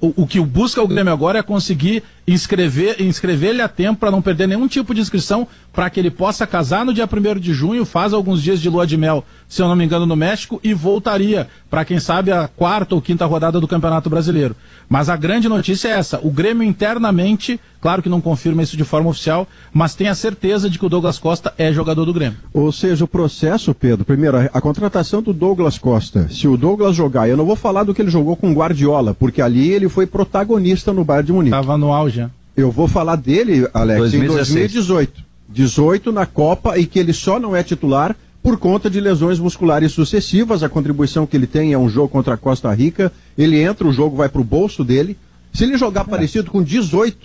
E: o que busca o Grêmio agora é conseguir inscrever ele a tempo para não perder nenhum tipo de inscrição, para que ele possa casar no dia 1º de junho, faz alguns dias de lua de mel, se eu não me engano, no México, e voltaria para, quem sabe, a 4ª ou 5ª rodada do Campeonato Brasileiro. Mas a grande notícia é essa: o Grêmio internamente, claro que não confirma isso de forma oficial, mas tem a certeza de que o Douglas Costa é jogador do Grêmio.
D: Ou seja, o processo, Pedro, primeiro, a contratação do Douglas Costa, se o Douglas jogar, eu não vou falar do que ele jogou com o Guardiola, porque ali ele foi protagonista no Bayern de Munique.
E: Estava no auge.
D: Eu vou falar dele, Alex,
C: 2016.
D: em 2018. 18 na Copa, e que ele só não é titular por conta de lesões musculares sucessivas. A contribuição que ele tem é um jogo contra a Costa Rica, ele entra, o jogo vai pro bolso dele. Se ele jogar parecido com 18,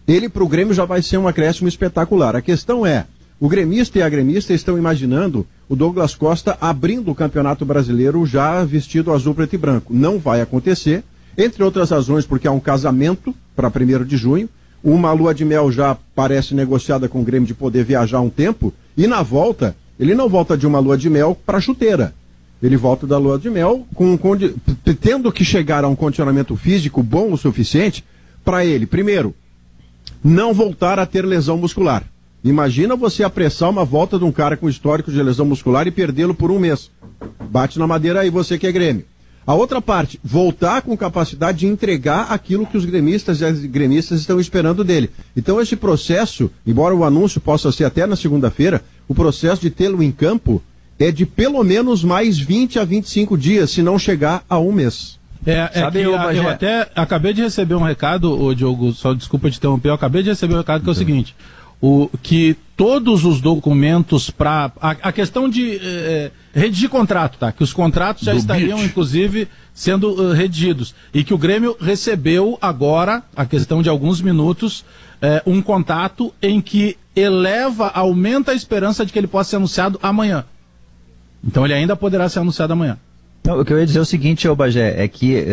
D: ele pro Grêmio já vai ser um acréscimo espetacular. A questão é, o gremista e a gremista estão imaginando o Douglas Costa abrindo o Campeonato Brasileiro já vestido azul, preto e branco. Não vai acontecer, entre outras razões porque há um casamento para 1º de junho, uma lua de mel já parece negociada com o Grêmio de poder viajar um tempo, e na volta, ele não volta de uma lua de mel para chuteira. Ele volta da lua de mel tendo que chegar a um condicionamento físico bom o suficiente para ele, primeiro, não voltar a ter lesão muscular. Imagina você apressar uma volta de um cara com histórico de lesão muscular e perdê-lo por um mês. Bate na madeira aí, você que é Grêmio. A outra parte, voltar com capacidade de entregar aquilo que os gremistas e as gremistas estão esperando dele. Então esse processo, embora o anúncio possa ser até na segunda-feira, o processo de tê-lo em campo é de pelo menos mais 20 a 25 dias, se não chegar a um mês.
E: Eu até acabei de receber um recado, Diogo, só desculpa te interromper, eu acabei de receber um recado que é o seguinte: que todos os documentos para a questão de redigir contrato, tá? Que os contratos já estariam, inclusive, sendo redigidos. E que o Grêmio recebeu agora, a questão de alguns minutos, um contato em que aumenta a esperança de que ele possa ser anunciado amanhã. Então ele ainda poderá ser anunciado amanhã.
C: Não, o que eu ia dizer é o seguinte, Bagé, é que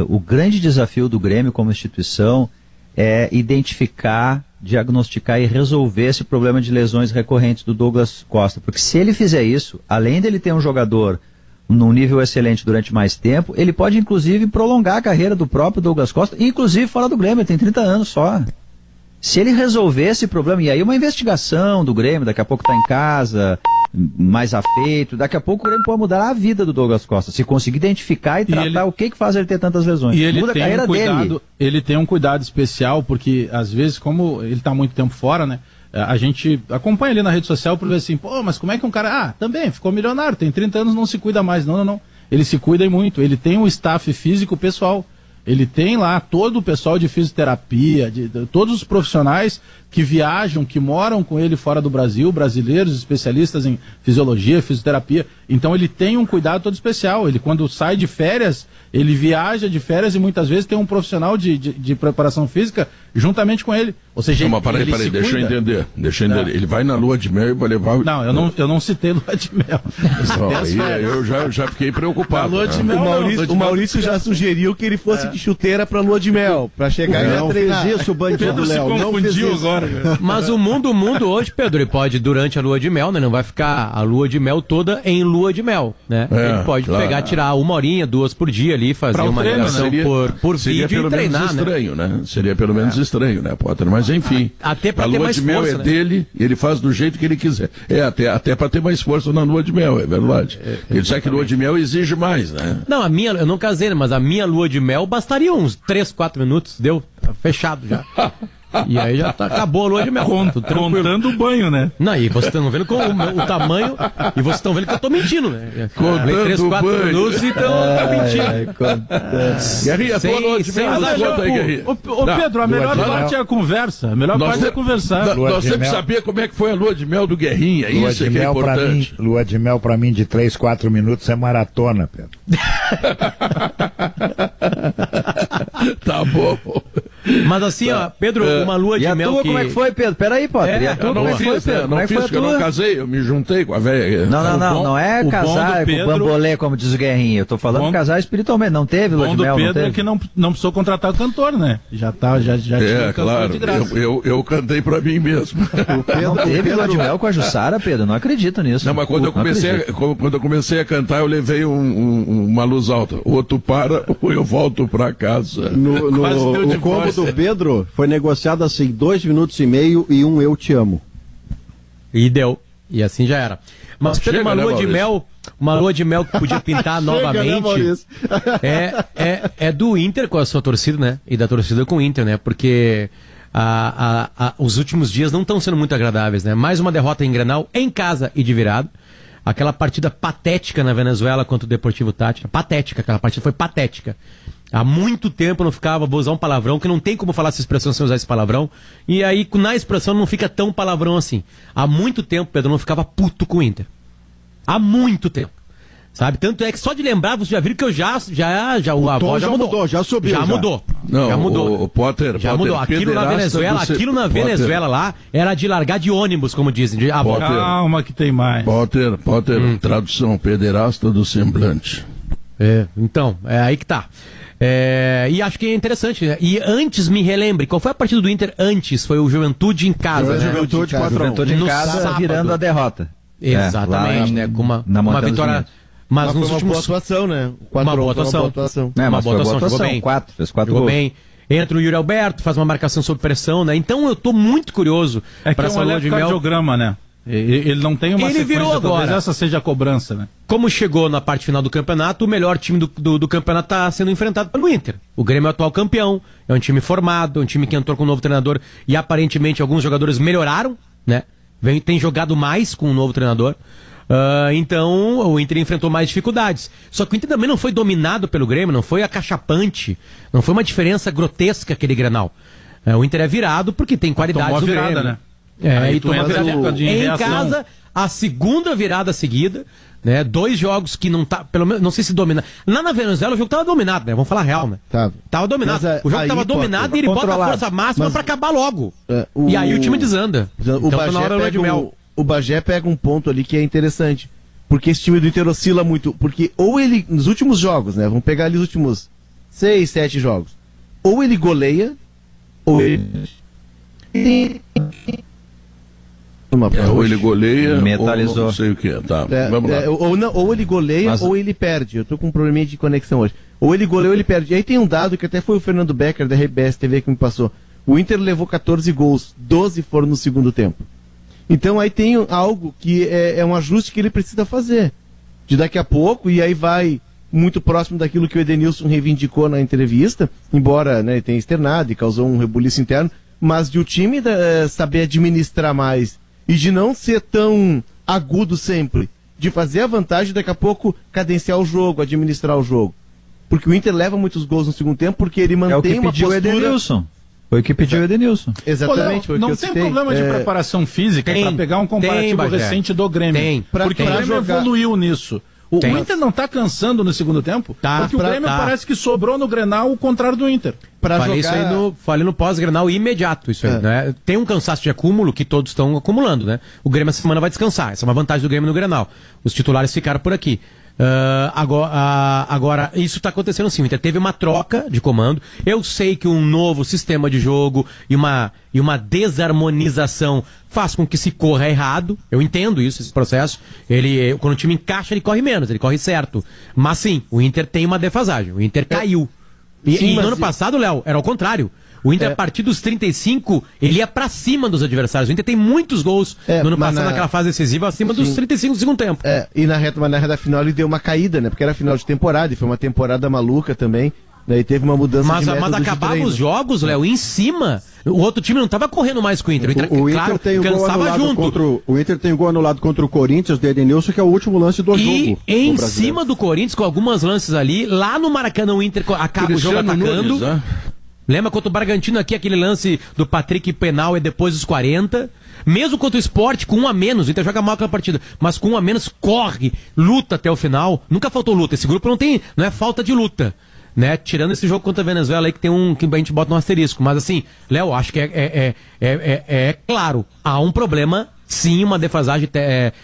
C: o grande desafio do Grêmio como instituição é identificar, diagnosticar e resolver esse problema de lesões recorrentes do Douglas Costa. Porque se ele fizer isso, além dele ter um jogador num nível excelente durante mais tempo, ele pode inclusive prolongar a carreira do próprio Douglas Costa, inclusive fora do Grêmio, ele tem 30 anos só. Se ele resolver esse problema, e aí uma investigação do Grêmio, daqui a pouco está em casa, mais afeito, daqui a pouco o Grêmio pode mudar a vida do Douglas Costa, se conseguir identificar e tratar o que faz ele ter tantas lesões.
E: E ele
C: muda
E: tem
C: a carreira
E: dele. Ele tem um cuidado especial, porque às vezes, como ele está muito tempo fora, né, a gente acompanha ali na rede social para ver assim, mas como é que um cara, também ficou milionário, tem 30 anos, não se cuida mais. Não. Ele se cuida e muito, ele tem um staff físico pessoal. Ele tem lá todo o pessoal de fisioterapia, de todos os profissionais que viajam, que moram com ele fora do Brasil, brasileiros, especialistas em fisiologia, fisioterapia. Então ele tem um cuidado todo especial. Ele, quando sai de férias, ele viaja de férias e muitas vezes tem um profissional de preparação física juntamente com ele. Ou seja,
B: peraí, deixa eu entender. Ele vai na lua de mel e vai levar...
E: Não, eu não citei lua de mel.
B: Eu já fiquei preocupado.
E: Lua de mel,
H: o Maurício já sugeriu que ele fosse de chuteira pra lua de mel, pra chegar e
D: não
H: treinar.
D: Fez isso, o bandido Léo.
E: Não fez isso agora.
I: Mas o mundo hoje, Pedro, ele pode, durante a lua de mel, né? Não vai ficar a lua de mel toda em lua de mel, né? Ele pode pegar, tirar 1 horinha, 2 por dia ali, fazer uma ligação por vídeo e treinar,
B: né? Estranho, né? Seria pelo menos estranho, né, Potter? Mas enfim,
I: até pra
B: a lua de mel é dele, ele faz do jeito que ele quiser. Até para ter mais força na lua de mel, é verdade. Ele sabe que lua de mel exige mais, né?
I: Não, eu não casei, mas a minha lua de mel bastaria uns 3, 4 minutos, deu? fechado já. E aí já acabou a lua de mel.
E: Contando o banho, né?
I: Não, e vocês estão vendo o tamanho, e vocês estão vendo que eu tô mentindo, né?
B: Contando
I: 3, 4
B: banho.
I: minutos, então tá mentindo.
B: Guerrinha, boa noite. Vem
E: Mas,
B: dar conta aí, Guerrinha.
E: Ô Pedro, a melhor parte é a conversa. A melhor parte é conversar.
B: Nós temos que saber como é que foi a lua de mel do Guerrinha.
F: Lua
B: Isso
F: de
B: é que é
F: mel pra mim,
B: importante.
F: lua de mel pra mim de 3, 4 minutos é maratona, Pedro.
B: Tá bom.
I: Mas assim, ó, Pedro, uma lua de
C: E a
I: mel
C: tua,
I: que...
C: como é que foi, Pedro? Peraí, Potter. E a tua,
B: Eu
C: como
B: não
C: é que foi,
B: fiz,
C: Pedro? Como é que foi a
B: porque eu não
C: tua?
B: casei, eu me juntei com a velha.
C: Não é
E: o bom
C: casar
E: do Pedro-
C: com bambolê, como diz o Guerrinha. Eu tô falando
E: Bom-
C: casar espiritualmente. Não teve
E: O
C: lua
E: bom
C: de
E: do
C: mel, não
E: Pedro é
C: teve?
E: que não precisou contratar o cantor, né? Já tinha
B: É,
E: o cantor
B: claro,
E: de graça.
B: eu cantei pra mim mesmo.
C: Não teve lua de mel com a Jussara, Pedro? Não acredito nisso.
B: Não, mas quando eu comecei a cantar, eu levei uma luz alta. Ou tu para, ou eu volto pra casa.
E: Quase deu
D: O combo
E: divórcio.
D: do Pedro foi negociado assim, 2 minutos e meio e um eu te amo.
I: E deu. E assim já era. Mas, Pedro,
B: Chega,
I: uma
B: né,
I: lua de
B: Maurício?
I: mel, uma lua de mel que podia pintar novamente,
D: Maurício?
I: é do Inter com a sua torcida, né? E da torcida com o Inter, né? Porque os últimos dias não estão sendo muito agradáveis, né? Mais uma derrota em Grenal, em casa e de virada. Aquela partida patética na Venezuela contra o Deportivo Táchira. Patética, aquela partida foi patética. Há muito tempo eu não ficava, vou usar um palavrão, que não tem como falar essa expressão sem usar esse palavrão. E aí, na expressão, não fica tão palavrão assim. Há muito tempo, Pedro, eu não ficava puto com o Inter. Há muito tempo. Sabe? Tanto é que só de lembrar, você já viu que eu a voz já mudou.
D: Já subiu.
I: Já mudou.
B: Não,
I: já mudou.
B: o Potter,
I: Já mudou. Aquilo na Venezuela lá, era de largar de ônibus, como dizem. A voz.
E: Calma que tem mais.
B: Potter, tradução, pederasta do semblante.
I: Então, é aí que tá. E acho que é interessante, né? E antes, me relembre, qual foi a partida do Inter antes? Foi o Juventude em casa, né?
D: Juventude 4-1.
C: Juventude em
I: No
C: casa
I: sábado.
C: virando a derrota.
I: Exatamente,
C: lá
I: né? Com uma
C: Montanha dos
I: vitória.
C: Vinhedos.
I: Mas nos
H: foi uma boa
I: últimos.
H: atuação, né?
I: Uma boa atuação.
C: É,
I: Uma
C: mas
I: boa
C: foi
I: atuação, jogou bem.
C: Fez 4
I: Jogou
C: gols.
I: bem. Entra o Yuri Alberto, faz uma marcação sob pressão, né? Então eu tô muito curioso
E: É que
I: para
E: é um
I: essa lua de mel.
E: eletrocardiograma, né? Ele não tem uma
I: Ele virou
E: sequência, talvez
I: agora.
E: essa seja a cobrança, né?
I: Como chegou na parte final do campeonato, o melhor time do campeonato está sendo enfrentado pelo Inter. O Grêmio é o atual campeão, é um time formado, é um time que entrou com um novo treinador e aparentemente alguns jogadores melhoraram, né? Tem jogado mais com um novo treinador. Então o Inter enfrentou mais dificuldades. Só que o Inter também não foi dominado pelo Grêmio, não foi acachapante, não foi uma diferença grotesca aquele Grenal. O Inter é virado porque tem qualidades
E: Tomou a
I: do
E: virada,
I: Grêmio.
E: né?
I: Aí
E: Aí
I: tomou a
E: tu entra
I: virada.
E: de
I: Em
E: reação.
I: casa, a segunda virada seguida, né? 2 jogos que não tá, pelo menos, não sei se domina. Lá na Venezuela o jogo tava dominado, né? Vamos falar real, né?
H: Tava.
I: Dominado.
H: Mas,
I: O jogo
H: aí,
I: tava dominado e ele bota a
H: controlado.
I: força máxima
H: Mas-
I: pra acabar logo.
H: O-
I: E aí o time desanda.
H: O
I: Então tá
H: Bagé
I: na hora da lua de
H: pega
I: mel.
H: o Bagé pega um ponto ali que é interessante. Porque esse time do Inter oscila muito. Porque ou ele, nos últimos jogos, né? Vamos pegar ali os últimos 6, 7 jogos. Ou ele goleia, ou ele.
B: Ou ele goleia,
C: Metalizou.
B: ou não sei o que. Tá, vamos lá.
H: Ou ele goleia,
C: Mas-
H: ou ele perde. Eu tô com um probleminha de conexão hoje. Ou ele goleia ou ele perde. E aí tem um dado que até foi o Fernando Becker da RBS TV que me passou. O Inter levou 14 gols, 12 foram no segundo tempo. Então aí tem algo que é um ajuste que ele precisa fazer. De daqui a pouco, e aí vai muito próximo daquilo que o Edenilson reivindicou na entrevista, embora, né, ele tenha externado e causou um rebuliço interno, mas de o time saber administrar mais e de não ser tão agudo sempre, de fazer a vantagem daqui a pouco cadenciar o jogo, administrar o jogo. Porque o Inter leva muitos gols no segundo tempo porque ele
C: É o
H: mantém
C: que
H: uma
C: pediu o
H: postura...
C: Edenilson. Foi o que pediu o Edenilson.
H: Exatamente, foi o que
E: não
H: eu
E: tem
H: citei.
E: problema de preparação física
I: Tem,
E: para pegar um comparativo
I: Bagé.
E: recente do Grêmio.
I: Tem.
E: Porque
H: Pra
E: o Grêmio
H: jogar.
E: evoluiu nisso. O
I: Tem.
E: Inter não tá cansando no segundo tempo,
I: Tá.
E: porque o Grêmio parece que sobrou no Grenal o contrário do Inter.
I: Falei isso aí falei no pós-Grenal imediato, isso aí, né? Tem um cansaço de acúmulo que todos estão acumulando, né? O Grêmio essa semana vai descansar, essa é uma vantagem do Grêmio no Grenal. Os titulares ficaram por aqui. Agora, isso está acontecendo assim, o Inter teve uma troca de comando. Eu sei que um novo sistema de jogo e uma desarmonização faz com que se corra errado. Eu entendo isso, esse processo. Quando o time encaixa, ele corre menos, ele corre certo. Mas sim, o Inter tem uma defasagem. O Inter caiu. E no ano passado, Léo, era ao contrário. O Inter, a partir dos 35, ele ia pra cima dos adversários. O Inter tem muitos gols no ano passado, naquela fase decisiva, acima dos 35 do segundo tempo.
H: E na reta final ele deu uma caída, né? Porque era final de temporada e foi uma temporada maluca também. Daí teve uma mudança
I: mas acabava os jogos, Léo, em cima. O outro time não estava correndo mais com o Inter.
D: O Inter tem cansava junto. O Inter tem um gol anulado contra o Corinthians, do Edenilson, que é o último lance do jogo.
I: E em cima do Corinthians, com algumas lances ali, lá no Maracanã, o Inter acaba o jogo atacando. Nunes, lembra contra o Bragantino aqui, aquele lance do Patrick penal e depois dos 40. Mesmo contra o Sport, com 1 a menos, o Inter joga mal aquela partida, mas com 1 a menos, corre, luta até o final. Nunca faltou luta. Esse grupo não é falta de luta. Né? Tirando esse jogo contra a Venezuela aí que a gente bota um asterisco. Mas assim, Léo, acho que é claro, há um problema, sim, uma defasagem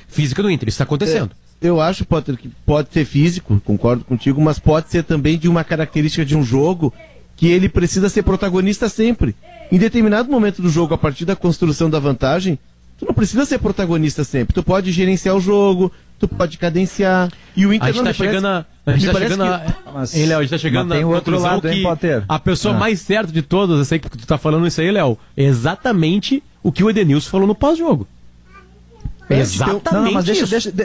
I: física do Inter. Isso está acontecendo.
H: Eu acho, Potter, que pode ser físico, concordo contigo, mas pode ser também de uma característica de um jogo que ele precisa ser protagonista sempre. Em determinado momento do jogo, a partir da construção da vantagem, tu não precisa ser protagonista sempre. Tu pode gerenciar o jogo, tu pode cadenciar. E o Inter
I: a gente tá chegando
C: tem
I: na
C: outro lado,
I: que
C: Potter?
I: A pessoa mais certa de todas, eu sei que tu tá falando isso aí, Léo, é exatamente o que o Edenilson falou no pós-jogo.
C: Exatamente. Mas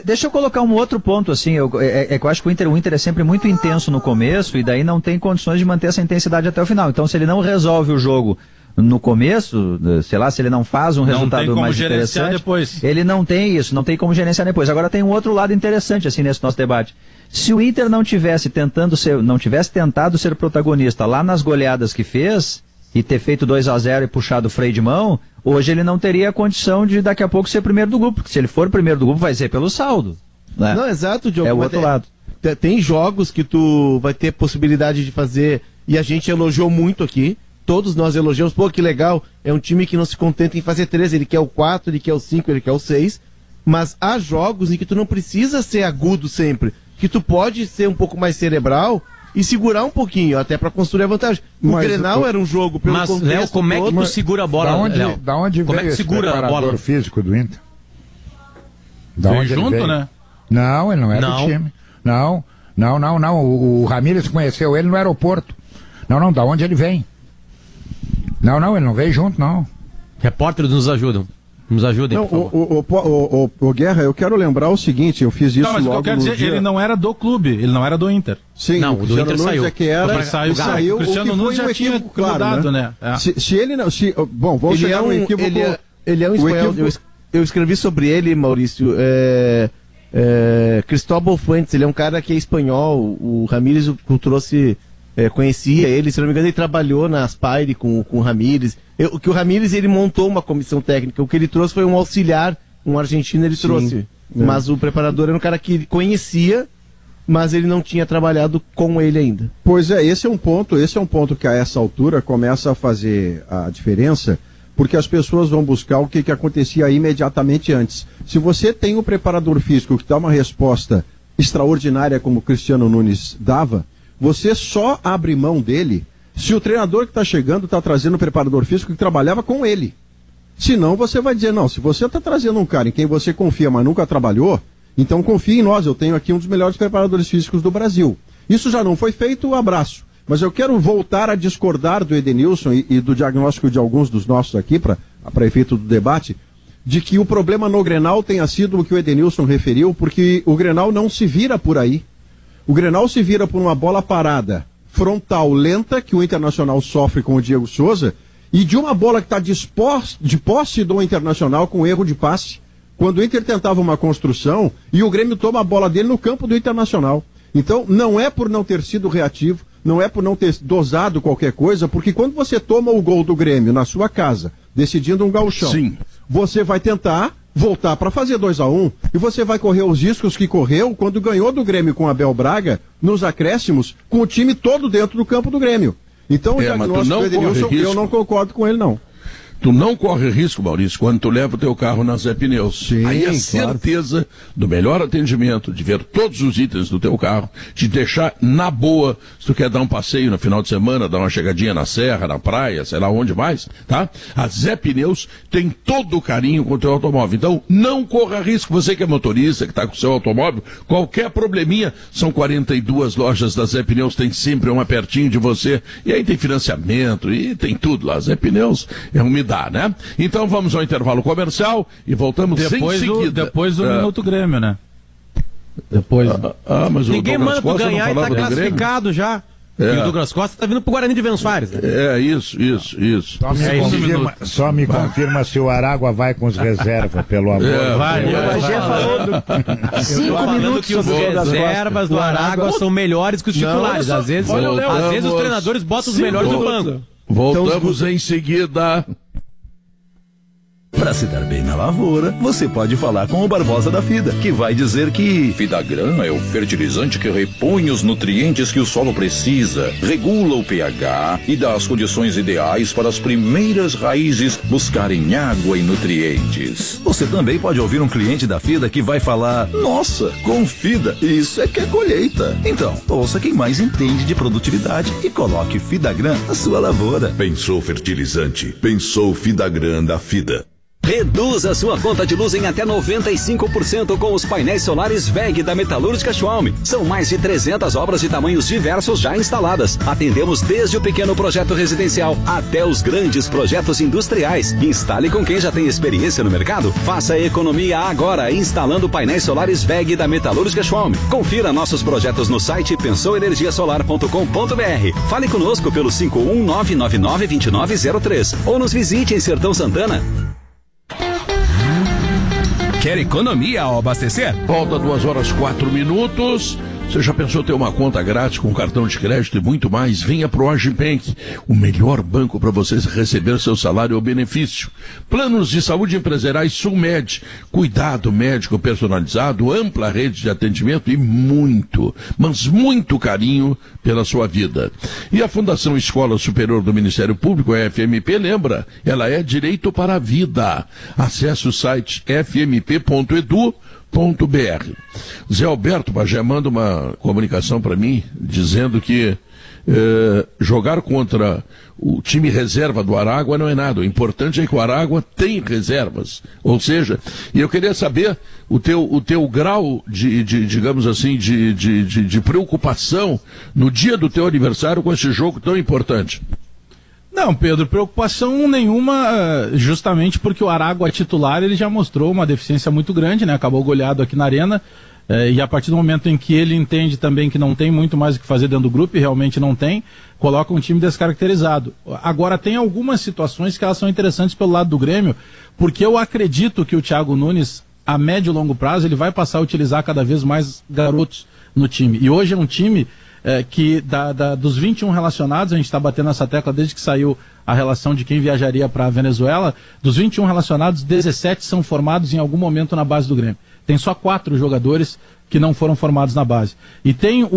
C: deixa eu colocar um outro ponto, assim, que eu acho que o Inter é sempre muito intenso no começo e daí não tem condições de manter essa intensidade até o final. Então, se ele não resolve o jogo no começo, sei lá, se ele não faz um resultado mais interessante, depois. Ele não tem isso, não tem como gerenciar depois. Agora tem um outro lado interessante, assim, nesse nosso debate. Se o Inter não tivesse tentado ser protagonista lá nas goleadas que fez e ter feito 2-0 e puxado o freio de mão, hoje ele não teria a condição de daqui a pouco ser primeiro do grupo, porque se ele for primeiro do grupo vai ser pelo saldo. Né?
H: Não, exato, Diogo.
C: É o outro lado.
H: Tem jogos que tu vai ter possibilidade de fazer, e a gente elogiou muito aqui, todos nós elogiamos, pô, que legal, é um time que não se contenta em fazer 3, ele quer o 4, ele quer o 5, ele quer o 6, mas há jogos em que tu não precisa ser agudo sempre, que tu pode ser um pouco mais cerebral e segurar um pouquinho, até para construir a vantagem. O Grenal era um jogo pelo contexto.
I: Léo, como é que tu segura a bola?
F: Da onde
I: como
F: veio
I: é que segura
F: esse
I: a bola
F: físico do Inter?
E: Da onde junto, veio? Né?
F: Não, ele não era do time. Não. O Ramírez conheceu ele no aeroporto. Não, da onde ele vem? Não, ele não veio junto, não.
I: Repórteres nos ajudem,
D: não,
I: por favor.
D: O Guerra, eu quero lembrar o seguinte, eu fiz isso logo no dia...
E: eu quero dizer, ele não era do clube, ele não era do Inter.
D: Sim,
I: não, o do Inter saiu.
D: É que era, saiu.
E: O Cristiano Nunes já tinha mudado, né?
D: Se ele não... bom, vamos chegar no equívoco...
H: Ele é um espanhol. Eu escrevi sobre ele, Maurício, Cristóbal Fuentes, ele é um cara que é espanhol, o Ramírez o trouxe... conhecia ele, se não me engano, ele trabalhou na Aspire com o Ramírez. O Ramírez, ele montou uma comissão técnica, o que ele trouxe foi um auxiliar, um argentino ele trouxe. Mas o preparador era um cara que conhecia, mas ele não tinha trabalhado com ele ainda.
D: Pois é, esse é um ponto que a essa altura começa a fazer a diferença, porque as pessoas vão buscar o que acontecia imediatamente antes. Se você tem um preparador físico que dá uma resposta extraordinária como o Cristiano Nunes dava, você só abre mão dele se o treinador que está chegando está trazendo um preparador físico que trabalhava com ele. Senão você vai dizer, não, se você está trazendo um cara em quem você confia, mas nunca trabalhou, então confie em nós, eu tenho aqui um dos melhores preparadores físicos do Brasil. Isso já não foi feito, abraço. Mas eu quero voltar a discordar do Edenilson e do diagnóstico de alguns dos nossos aqui, para efeito do debate, de que o problema no Grenal tenha sido o que o Edenilson referiu, porque o Grenal não se vira por aí. O Grenal se vira por uma bola parada, frontal, lenta, que o Internacional sofre com o Diego Souza, e de uma bola que está de posse do Internacional com erro de passe, quando o Inter tentava uma construção e o Grêmio toma a bola dele no campo do Internacional. Então, não é por não ter sido reativo, não é por não ter dosado qualquer coisa, porque quando você toma o gol do Grêmio na sua casa, decidindo um gauchão, você vai tentar voltar para fazer 2-1 e você vai correr os riscos que correu quando ganhou do Grêmio com Abel Braga nos acréscimos, com o time todo dentro do campo do Grêmio. Então o diagnóstico do Edenilson, eu não concordo com ele, não.
B: Tu não corre risco, Maurício, quando tu leva o teu carro na Zé Pneus.
D: Sim,
B: aí a certeza do melhor atendimento, de ver todos os itens do teu carro, te deixar na boa, se tu quer dar um passeio no final de semana, dar uma chegadinha na serra, na praia, sei lá onde mais, tá? A Zé Pneus tem todo o carinho com o teu automóvel. Então, não corra risco. Você que é motorista, que está com o seu automóvel, qualquer probleminha, são 42 lojas da Zé Pneus, tem sempre uma pertinho de você. E aí tem financiamento, e tem tudo lá. Zé Pneus é umidade. Né? Então vamos ao intervalo comercial e voltamos em seguida.
E: Depois do Minuto Grêmio, né?
I: Depois.
B: Mas
I: ninguém manda tu ganhar e tá classificado já. E o Douglas Costa tá vindo pro Guarani de Ventos Aires, né?
B: Isso.
F: Só me confirma se o Aragua vai com os reservas, pelo amor de Deus.
H: O Bagé falou 5 minutos
I: que os reservas do Aragua são melhores que os titulares. Às vezes os treinadores botam os melhores no banco.
B: Voltamos em seguida.
J: Para se dar bem na lavoura, você pode falar com o Barbosa da FIDA, que vai dizer que Fidagran é o fertilizante que repõe os nutrientes que o solo precisa, regula o pH e dá as condições ideais para as primeiras raízes buscarem água e nutrientes. Você também pode ouvir um cliente da FIDA que vai falar: nossa, com FIDA, isso é que é colheita. Então, ouça quem mais entende de produtividade e coloque Fidagran na sua lavoura.
A: Pensou fertilizante, pensou Fidagran da FIDA.
K: Reduza sua conta de luz em até 95% com os painéis solares WEG da Metalúrgica Schwalm. São mais de 300 obras de tamanhos diversos já instaladas. Atendemos desde o pequeno projeto residencial até os grandes projetos industriais. Instale com quem já tem experiência no mercado. Faça economia agora instalando painéis solares WEG da Metalúrgica Schwalm. Confira nossos projetos no site pensouenergiasolar.com.br. Fale conosco pelo 519992903 ou nos visite em Sertão Santana.
L: Quer economia ao abastecer?
B: Volta 2h04. Você já pensou ter uma conta grátis com cartão de crédito e muito mais? Venha pro Agibank, o melhor banco para você receber seu salário ou benefício. Planos de saúde empresariais Sulmed, cuidado médico personalizado, ampla rede de atendimento e muito, mas muito carinho pela sua vida. E a Fundação Escola Superior do Ministério Público, a FMP, lembra, ela é direito para a vida. Acesse o site fmp.edu.br. Zé Alberto Bagé manda uma comunicação para mim dizendo que jogar contra o time reserva do Aragua não é nada. O importante é que o Aragua tem reservas. Ou seja, e eu queria saber o teu grau digamos assim, de preocupação no dia do teu aniversário com esse jogo tão importante.
E: Não, Pedro, preocupação nenhuma, justamente porque o Aragua titular ele já mostrou uma deficiência muito grande, né? Acabou goleado aqui na Arena, e a partir do momento em que ele entende também que não tem muito mais o que fazer dentro do grupo, e realmente não tem, coloca um time descaracterizado. Agora, tem algumas situações que elas são interessantes pelo lado do Grêmio, porque eu acredito que o Thiago Nunes, a médio e longo prazo, ele vai passar a utilizar cada vez mais garotos no time. E hoje é um time que dos 21 relacionados, a gente está batendo essa tecla desde que saiu a relação de quem viajaria para a Venezuela, dos 21 relacionados, 17 são formados em algum momento na base do Grêmio. Tem só 4 jogadores que não foram formados na base. E tem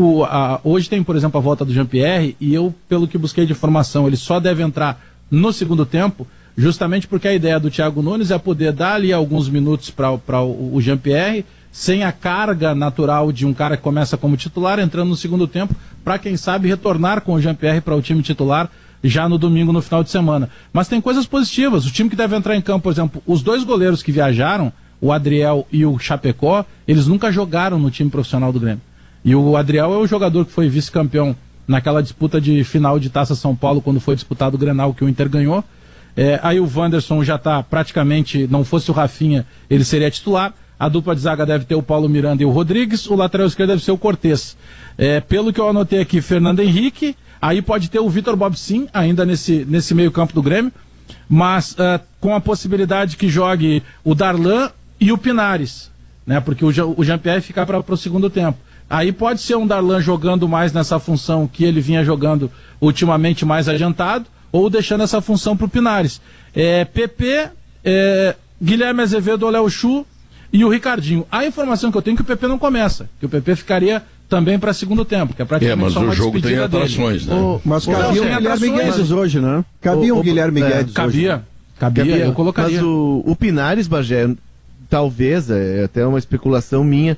E: hoje tem, por exemplo, a volta do Jean-Pierre, e eu, pelo que busquei de informação, ele só deve entrar no segundo tempo, justamente porque a ideia do Thiago Nunes é poder dar ali alguns minutos para o Jean-Pierre, sem a carga natural de um cara que começa como titular, entrando no segundo tempo, para quem sabe retornar com o Jean-Pierre para o time titular já no domingo, no final de semana. Mas tem coisas positivas. O time que deve entrar em campo, por exemplo, os 2 goleiros que viajaram, o Adriel e o Chapecó, eles nunca jogaram no time profissional do Grêmio. E o Adriel é o jogador que foi vice-campeão naquela disputa de final de Taça São Paulo, quando foi disputado o Grenal, que o Inter ganhou. Aí o Wanderson já está praticamente, não fosse o Rafinha, ele seria titular. A dupla de zaga deve ter o Paulo Miranda e o Rodrigues, o lateral esquerdo deve ser o Cortez. Pelo que eu anotei aqui, Fernando Henrique, aí pode ter o Vitor Bobsin, ainda nesse meio campo do Grêmio, mas com a possibilidade que jogue o Darlan e o Pinares, né? Porque o Jean-Pierre fica para o segundo tempo. Aí pode ser um Darlan jogando mais nessa função que ele vinha jogando ultimamente mais adiantado, ou deixando essa função para o Pinares. PP, Guilherme Azevedo ou Léo Chu e o Ricardinho. A informação que eu tenho é que o PP não começa, que o PP ficaria também para segundo tempo, que é praticamente
B: mas
E: só uma
B: o jogo tem
E: atrações,
B: né?
D: Mas cabia um Guilherme Guedes hoje, né? Cabia um Guilherme Guedes
E: hoje. Cabia, eu colocaria.
H: Mas o Pinares, Bagé, talvez, é até uma especulação minha,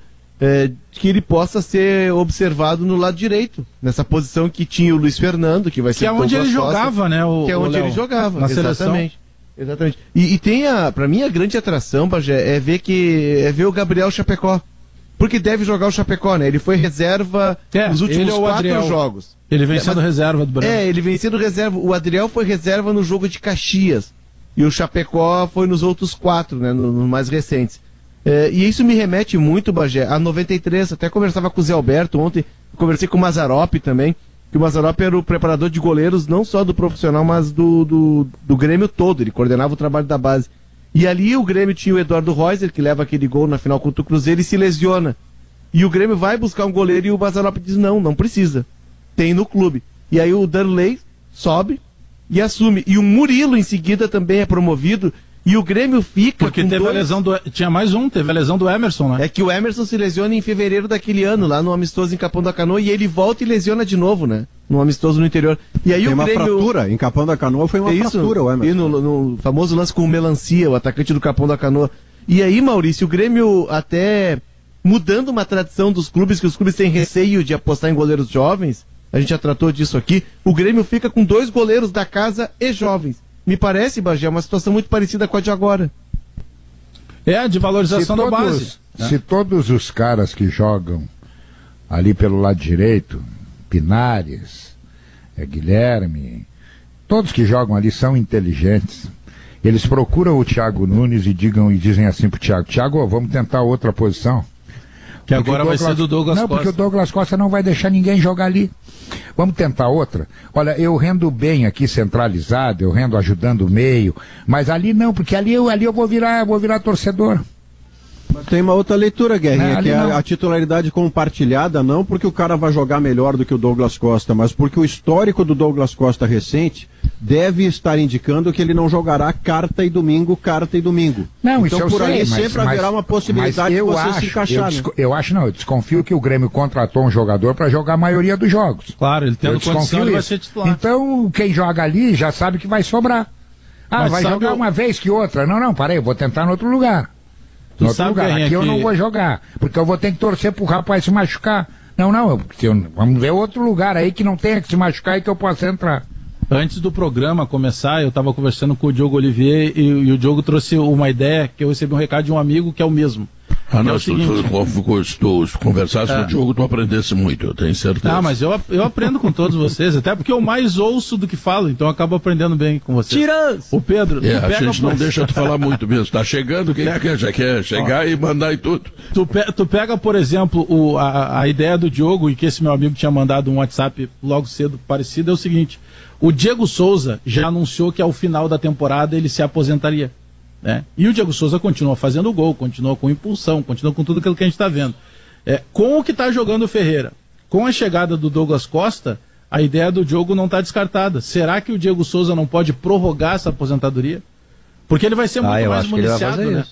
H: que ele possa ser observado no lado direito, nessa posição que tinha o Luiz Fernando, que vai ser
E: que é onde ele jogava, né?
H: Que é onde ele jogava,
E: na
H: exatamente.
E: Seleção.
H: Exatamente. E tem pra mim a grande atração, Bagé, é ver o Gabriel Chapecó. Porque deve jogar o Chapecó, né? Ele foi reserva nos últimos 4 jogos.
E: Ele vem sendo reserva do Brasil.
H: Ele vem sendo reserva. O Adriel foi reserva no jogo de Caxias. E o Chapecó foi nos outros 4, né? Nos mais recentes. E isso me remete muito, Bagé, a 93. Até conversava com o Zé Alberto ontem. Conversei com o Mazzaropi também. que o Mazzaropi era o preparador de goleiros, não só do profissional, mas do Grêmio todo. Ele coordenava o trabalho da base. E ali o Grêmio tinha o Eduardo Reuser, que leva aquele gol na final contra o Cruzeiro e se lesiona. E o Grêmio vai buscar um goleiro e o Mazzaropi diz, não precisa. Tem no clube. E aí o Darley sobe e assume. E o Murilo em seguida também é promovido. E o Grêmio fica
E: porque com teve a lesão tinha mais um, teve a lesão do Emerson, né?
H: É que o Emerson se lesiona em fevereiro daquele ano, lá no amistoso em Capão da Canoa, e ele volta e lesiona de novo, né? No amistoso no interior. E aí
D: Tem
H: o
D: uma
H: Grêmio...
D: fratura, em Capão da Canoa foi uma fratura, o Emerson.
H: E no famoso lance com o Melancia, o atacante do Capão da Canoa. E aí, Maurício, o Grêmio até mudando uma tradição dos clubes, que os clubes têm receio de apostar em goleiros jovens, a gente já tratou disso aqui, o Grêmio fica com 2 goleiros da casa e jovens. Me parece, Bagé, uma situação muito parecida com a de agora.
E: De valorização da base.
F: Se todos os caras que jogam ali pelo lado direito, Pinares, Guilherme, todos que jogam ali são inteligentes. Eles procuram o Thiago Nunes e dizem assim pro Thiago, vamos tentar outra posição.
E: Que agora vai ser do Douglas Costa.
F: Não, porque o Douglas Costa não vai deixar ninguém jogar ali. Vamos tentar outra? Olha, eu rendo bem aqui centralizado, eu rendo ajudando o meio, mas ali não, porque ali eu vou virar torcedor.
D: Mas tem uma outra leitura, Guerrinha, que é a titularidade compartilhada, não porque o cara vai jogar melhor do que o Douglas Costa, mas porque o histórico do Douglas Costa recente deve estar indicando que ele não jogará carta e domingo.
F: Não,
D: então,
F: isso eu
D: por
F: sei,
D: aí sempre haverá uma possibilidade de você se encaixar.
F: Eu desconfio que o Grêmio contratou um jogador para jogar a maioria dos jogos.
E: Claro, ele tendo condição, ele vai ser titular.
F: Então, quem joga ali já sabe que vai sobrar. Mas vai jogar uma vez que outra. Não, parei, eu vou tentar em outro lugar. Aqui eu não vou jogar, porque eu vou ter que torcer pro rapaz se machucar. Vamos ver outro lugar aí que não tenha que se machucar e que eu possa entrar.
E: Antes do programa começar, eu estava conversando com o Diogo Olivier e o Diogo trouxe uma ideia que eu recebi um recado de um amigo que é o mesmo.
B: Se tu conversasse com o Diogo, tu aprendesse muito, eu tenho certeza.
E: Mas eu aprendo com todos vocês, até porque eu mais ouço do que falo, então eu acabo aprendendo bem com vocês.
H: Tiras!
E: O Pedro,
B: a gente não deixa tu falar muito mesmo, tá chegando, quem já quer chegar e mandar e tudo.
E: Tu pega, por exemplo, a ideia do Diogo, e que esse meu amigo tinha mandado um WhatsApp logo cedo parecido, é o seguinte: o Diego Souza já anunciou que ao final da temporada ele se aposentaria. Né? E o Diego Souza continua fazendo gol, continua com impulsão, continua com tudo aquilo que a gente está vendo. Com o que está jogando o Ferreira, com a chegada do Douglas Costa, a ideia do Diogo não está descartada. Será que o Diego Souza não pode prorrogar essa aposentadoria? Porque ele vai ser muito mais municiado, né?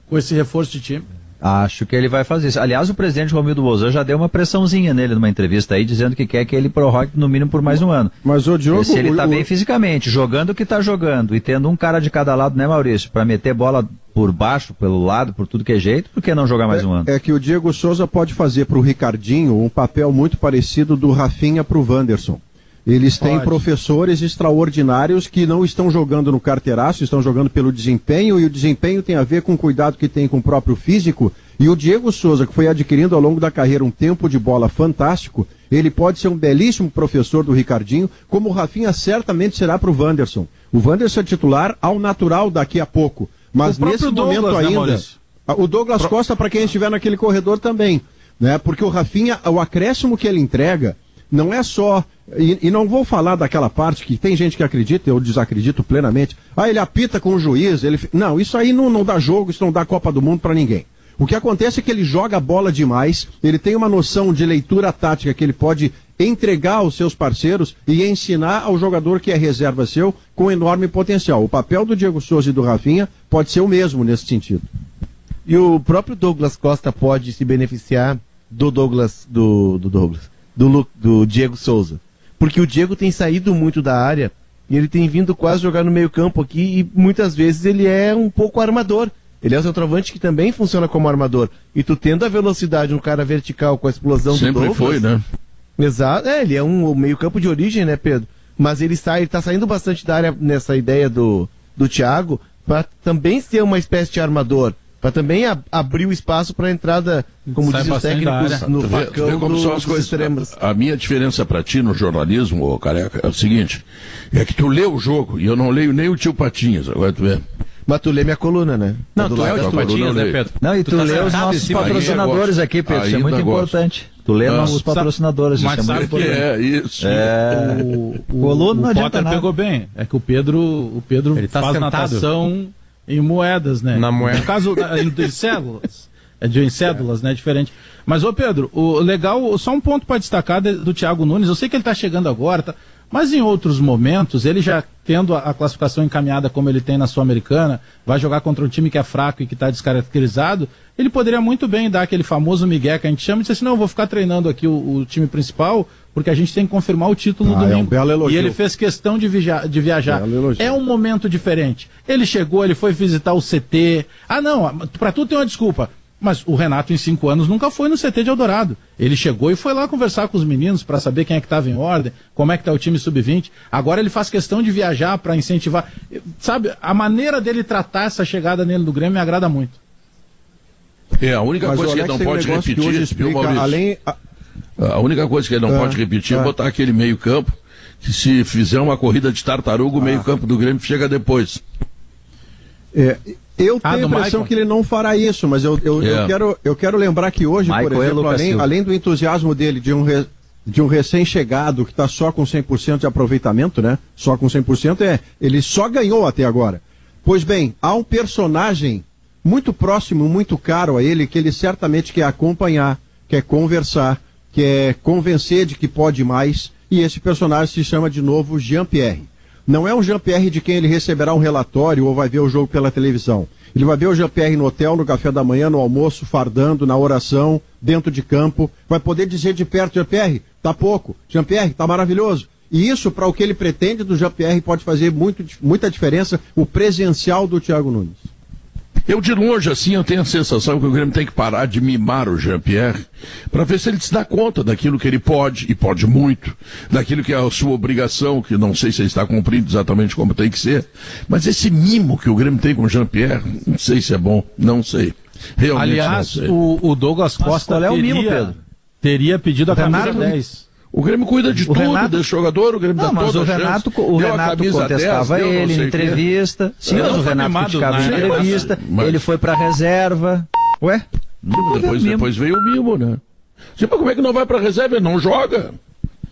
E: Com esse reforço de time.
C: Acho que ele vai fazer isso. Aliás, o presidente Romildo Bolzan já deu uma pressãozinha nele numa entrevista aí, dizendo que quer que ele prorrogue no mínimo por mais um ano.
D: Mas o Diogo...
C: Se ele está bem fisicamente, jogando o que está jogando e tendo um cara de cada lado, né, Maurício? Para meter bola por baixo, pelo lado, por tudo que é jeito, por que não jogar mais um ano?
D: É que o Diego Souza pode fazer para o Ricardinho um papel muito parecido do Rafinha para o Wanderson. Eles têm professores extraordinários que não estão jogando no carteiraço, estão jogando pelo desempenho, e o desempenho tem a ver com o cuidado que tem com o próprio físico. E o Diego Souza, que foi adquirindo ao longo da carreira um tempo de bola fantástico, ele pode ser um belíssimo professor do Ricardinho, como o Rafinha certamente será para o Wanderson. O Wanderson é titular ao natural daqui a pouco. Mas nesse momento ainda, o Douglas Costa, para quem estiver naquele corredor também, né? Porque o Rafinha, o acréscimo que ele entrega, não é só, e não vou falar daquela parte que tem gente que acredita, eu desacredito plenamente, ele apita com o juiz, não, isso aí não dá jogo, isso não dá Copa do Mundo para ninguém. O que acontece é que ele joga a bola demais, ele tem uma noção de leitura tática que ele pode entregar aos seus parceiros e ensinar ao jogador que é reserva seu com enorme potencial. O papel do Diego Souza e do Rafinha pode ser o mesmo nesse sentido.
H: E o próprio Douglas Costa pode se beneficiar do Diego Souza. Porque o Diego tem saído muito da área e ele tem vindo quase jogar no meio campo aqui e muitas vezes ele é um pouco armador. Ele é o centroavante que também funciona como armador. E tu tendo a velocidade, um cara vertical com a explosão do Douglas...
B: Sempre foi, né?
H: Exato. Ele é um meio campo de origem, né, Pedro? Mas ele tá saindo bastante da área nessa ideia do Thiago para também ser uma espécie de armador. Para também abrir o espaço para a entrada, como dizem os técnicos, no facão
B: como são as coisas extremas. A minha diferença para ti no jornalismo, Careca, é o seguinte, é que tu lê o jogo, e eu não leio nem o tio Patinhas, agora tu vê.
H: Mas tu lê minha coluna, né?
I: Não, tu é o de Patinhas, né, Pedro?
C: Não, e tu lê os nossos patrocinadores aqui, Pedro, isso é muito importante. Tu lê nossos patrocinadores,
E: isso é muito importante.
B: É isso.
E: O Potter pegou bem. É que o Pedro ele tá faz sentado. Natação em moedas, né?
I: Na moeda.
E: No caso de cédulas. É de cédulas, né? Diferente. Mas, ô Pedro, o legal, só um ponto para destacar do Thiago Nunes. Eu sei que ele tá chegando agora, mas em outros momentos, ele já tendo a classificação encaminhada como ele tem na Sul-Americana, vai jogar contra um time que é fraco e que está descaracterizado, ele poderia muito bem dar aquele famoso migué que a gente chama e dizer assim, não, eu vou ficar treinando aqui o time principal, porque a gente tem que confirmar o título no domingo.
D: É um belo elogio.
E: E ele fez questão de viajar. É um momento diferente. Ele chegou, ele foi visitar o CT. Ah, não, para tudo tem uma desculpa. Mas o Renato, em 5 anos, nunca foi no CT de Eldorado. Ele chegou e foi lá conversar com os meninos para saber quem é que estava em ordem, como é que está o time sub-20. Agora ele faz questão de viajar para incentivar. Sabe, a maneira dele tratar essa chegada nele do Grêmio me agrada muito.
B: A única coisa que ele não pode repetir, a única coisa que ele não pode repetir é botar aquele meio-campo, que se fizer uma corrida de tartaruga, o meio-campo do Grêmio chega depois.
D: Eu tenho a impressão que ele não fará isso, mas eu quero lembrar que hoje, por exemplo, além do entusiasmo dele de um recém-chegado que está só com 100% de aproveitamento, né? Só com 100%, ele só ganhou até agora. Pois bem, há um personagem muito próximo, muito caro a ele, que ele certamente quer acompanhar, quer conversar, quer convencer de que pode mais, e esse personagem se chama de novo Jean-Pierre. Não é um Jean-Pierre de quem ele receberá um relatório ou vai ver o jogo pela televisão. Ele vai ver o Jean-Pierre no hotel, no café da manhã, no almoço, fardando, na oração, dentro de campo. Vai poder dizer de perto, Jean-Pierre, tá pouco. Jean-Pierre, tá maravilhoso. E isso, para o que ele pretende do Jean-Pierre, pode fazer muita diferença, o presencial do Thiago Nunes.
B: Eu, de longe, assim, eu tenho a sensação que o Grêmio tem que parar de mimar o Jean-Pierre para ver se ele se dá conta daquilo que ele pode, e pode muito, daquilo que é a sua obrigação, que não sei se ele está cumprindo exatamente como tem que ser, mas esse mimo que o Grêmio tem com o Jean-Pierre, não sei se é bom, não sei. Realmente.
E: Aliás,
B: não sei.
E: O Douglas Costa teria pedido a camisa 10.
B: O Grêmio cuida de tudo, desse jogador, o Grêmio dá toda a chance.
C: O Renato contestava ele em entrevista. Sim, mas o Renato criticava em entrevista. Ele foi pra reserva. Ué?
B: Depois veio o mimo, né? Sim, mas como é que não vai pra reserva? Ele não joga.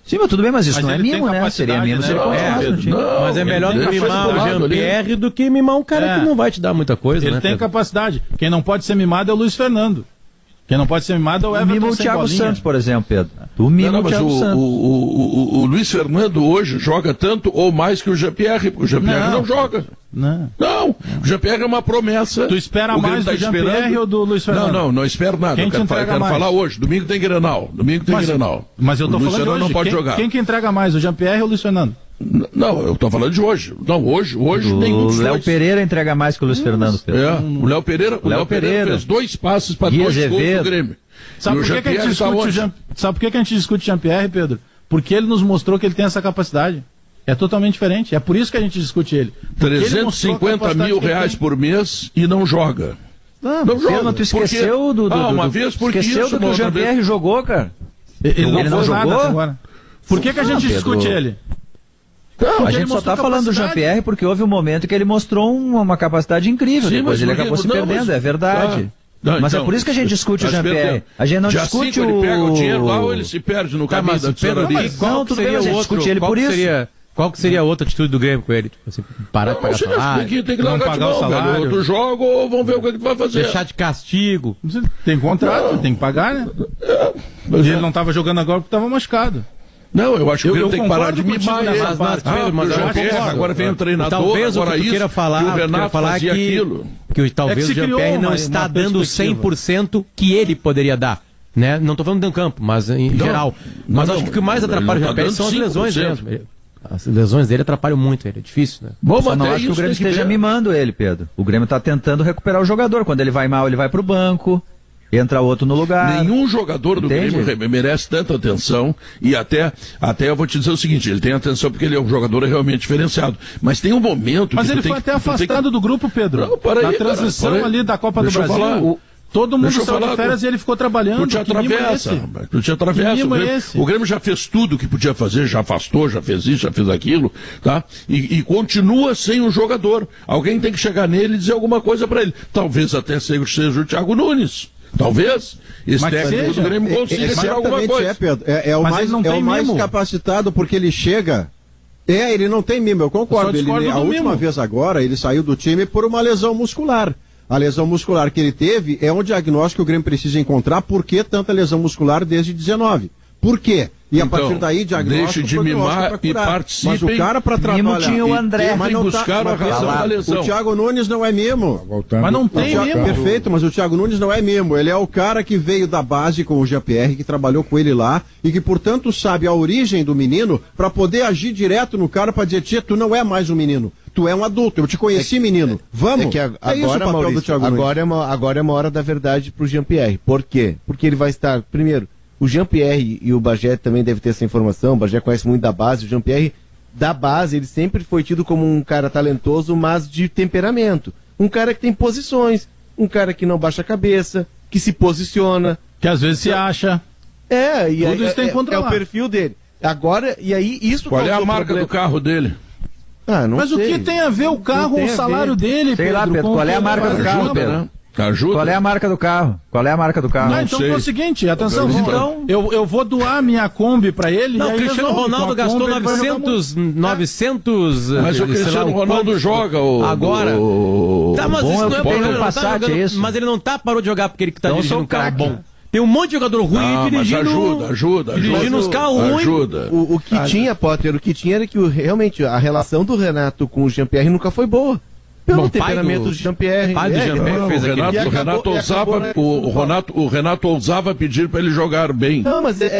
C: Sim, mas tudo bem, mas isso não é mimo, né? Seria mimo se ele
I: continuasse. Mas é melhor mimar o Jean-Pierre do que mimar um cara que não vai te dar muita coisa,
E: né? Ele tem capacidade. Quem não pode ser mimado é o Luiz Fernando. Quem não pode ser mimado é o Everton.
C: Mima o Thiago Santos, por exemplo, Pedro.
B: O Luiz Fernando hoje joga tanto ou mais que o Jean-Pierre, porque o Jean-Pierre não joga. Não, o Jean-Pierre é uma promessa.
E: Tu espera mais do Jean-Pierre ou do Luiz Fernando?
B: Não espero nada.
E: Quem
B: eu quero falar hoje. Domingo tem Grenal.
E: Mas eu tô falando de hoje.
B: Não pode jogar.
E: Quem que entrega mais, o Jean-Pierre ou o Luiz Fernando?
B: Não, eu tô falando de hoje. Não, hoje nenhum dos dois.
C: O Léo Pereira entrega mais que o Luiz Fernando, Pedro.
B: O Léo Pereira fez 2 passes para 2 gols do Grêmio.
E: Sabe por que a gente discute o Jean-Pierre, Pedro? Porque ele nos mostrou que ele tem essa capacidade. É totalmente diferente. É por isso que a gente discute ele.
B: 350 mil reais por mês e não joga.
C: Não joga. Mas tu esqueceu
B: uma vez porque
C: esqueceu do que o Jean-Pierre jogou, cara.
E: Ele não jogou nada agora. Por que a gente discute ele?
C: Não, a gente só está falando do Jean-Pierre porque houve um momento que ele mostrou uma capacidade incrível. Sim, depois ele acabou se perdendo, é verdade. Mas é por isso que a gente discute o Jean-Pierre. A gente não discute
B: ele pega o dinheiro lá ou ele se perde no caminho da tesouraria.
C: Não, tudo bem, a gente discute ele por isso.
I: Qual que seria a outra atitude do Grêmio com ele? Tipo assim, parar de pagar salário,
B: tem que não pagar o salário. Outro jogo, ou vamos ver o que vai fazer.
I: Deixar de castigo.
E: Tem contrato, tem que pagar, né? E ele não estava jogando agora porque estava machucado.
B: Não, eu acho que ele tem que parar de mimar ele. Agora vem o treinador,
I: talvez
B: agora
I: isso, queira falar,
B: que o Renato fazia aquilo.
I: Que talvez o Jean-Pierre não está dando o 100% que ele poderia dar. Né? Não estou falando do campo, mas em geral. Mas acho que o que mais atrapalha o Jean-Pierre são as lesões mesmo. As lesões dele atrapalham muito ele, é difícil, né?
C: Só não acho que o Grêmio esteja mimando ele, Pedro. O Grêmio está tentando recuperar o jogador. Quando ele vai mal, ele vai para o banco. Entra outro no lugar.
B: Nenhum jogador do Grêmio merece tanta atenção. E até eu vou te dizer o seguinte: ele tem atenção porque ele é um jogador realmente diferenciado. Mas tem um momento.
E: Mas ele foi até afastado do grupo, Pedro. Não, na transição ali da Copa do Brasil. Todo mundo saiu de férias e ele ficou trabalhando.
B: Tu te atravessa. O Grêmio já fez tudo o que podia fazer, já afastou, já fez isso, já fez aquilo, tá? E continua sem um jogador. Alguém tem que chegar nele e dizer alguma coisa para ele. Talvez até seja o Thiago Nunes. Talvez esse técnico do Grêmio consiga ser alguma coisa.
D: Pedro. É o mais capacitado porque ele chega... ele não tem mimo, eu concordo. A última vez agora, ele saiu do time por uma lesão muscular. A lesão muscular que ele teve é um diagnóstico que o Grêmio precisa encontrar. Por que tanta lesão muscular desde 19? Por quê? E a partir daí, diagnóstico...
B: Deixe de mimar e participem.
D: Mas o cara para trabalhar...
C: Mimo tinha o André.
B: Mas não buscar a razão da lesão.
D: O Thiago Nunes não é mimo.
E: Mas não tem mimo.
D: Perfeito, mas o Thiago Nunes não é mimo. Ele é o cara que veio da base com o Jean-Pierre, que trabalhou com ele lá e que, portanto, sabe a origem do menino para poder agir direto no cara para dizer, tia, tu não é mais um menino. Tu é um adulto, eu te conheci, menino. Vamos?
H: Agora, Maurício, agora é uma hora da verdade pro Jean-Pierre. Por quê? Porque ele vai estar, primeiro, o Jean-Pierre e o Bagé também devem ter essa informação, o Bagé conhece muito da base, o Jean-Pierre, da base, ele sempre foi tido como um cara talentoso, mas de temperamento. Um cara que tem posições, um cara que não baixa a cabeça, que se posiciona.
E: Que às vezes se acha.
H: E
E: tudo isso tem que controlar.
H: É o perfil dele. Agora, e aí isso...
B: Qual é a marca do carro dele?
E: Mas sei. O que tem a ver o carro com o salário dele,
C: Sei lá, Pedro, qual é a marca do carro, Pedro?
B: Ajuda?
C: Qual é a marca do carro?
E: Então foi o seguinte, atenção, então eu vou doar minha Kombi pra ele.
I: Não, o Cristiano Ronaldo gastou 900...
B: Mas o Cristiano Ronaldo joga
I: agora.
C: Tá, mas isso não é Passat, é isso?
I: Mas ele não parou de jogar porque ele tá dirigindo um carro bom. Tem um monte de jogador ruim dirigindo...
B: Ajuda.
I: Dirigindo os carros ruins.
H: O que tinha, Potter, era que realmente a relação do Renato com o Jean-Pierre nunca foi boa. Pelo temperamento do Jean-Pierre.
B: O Renato ousava pedir para ele jogar bem.
H: Não, mas
B: Deixa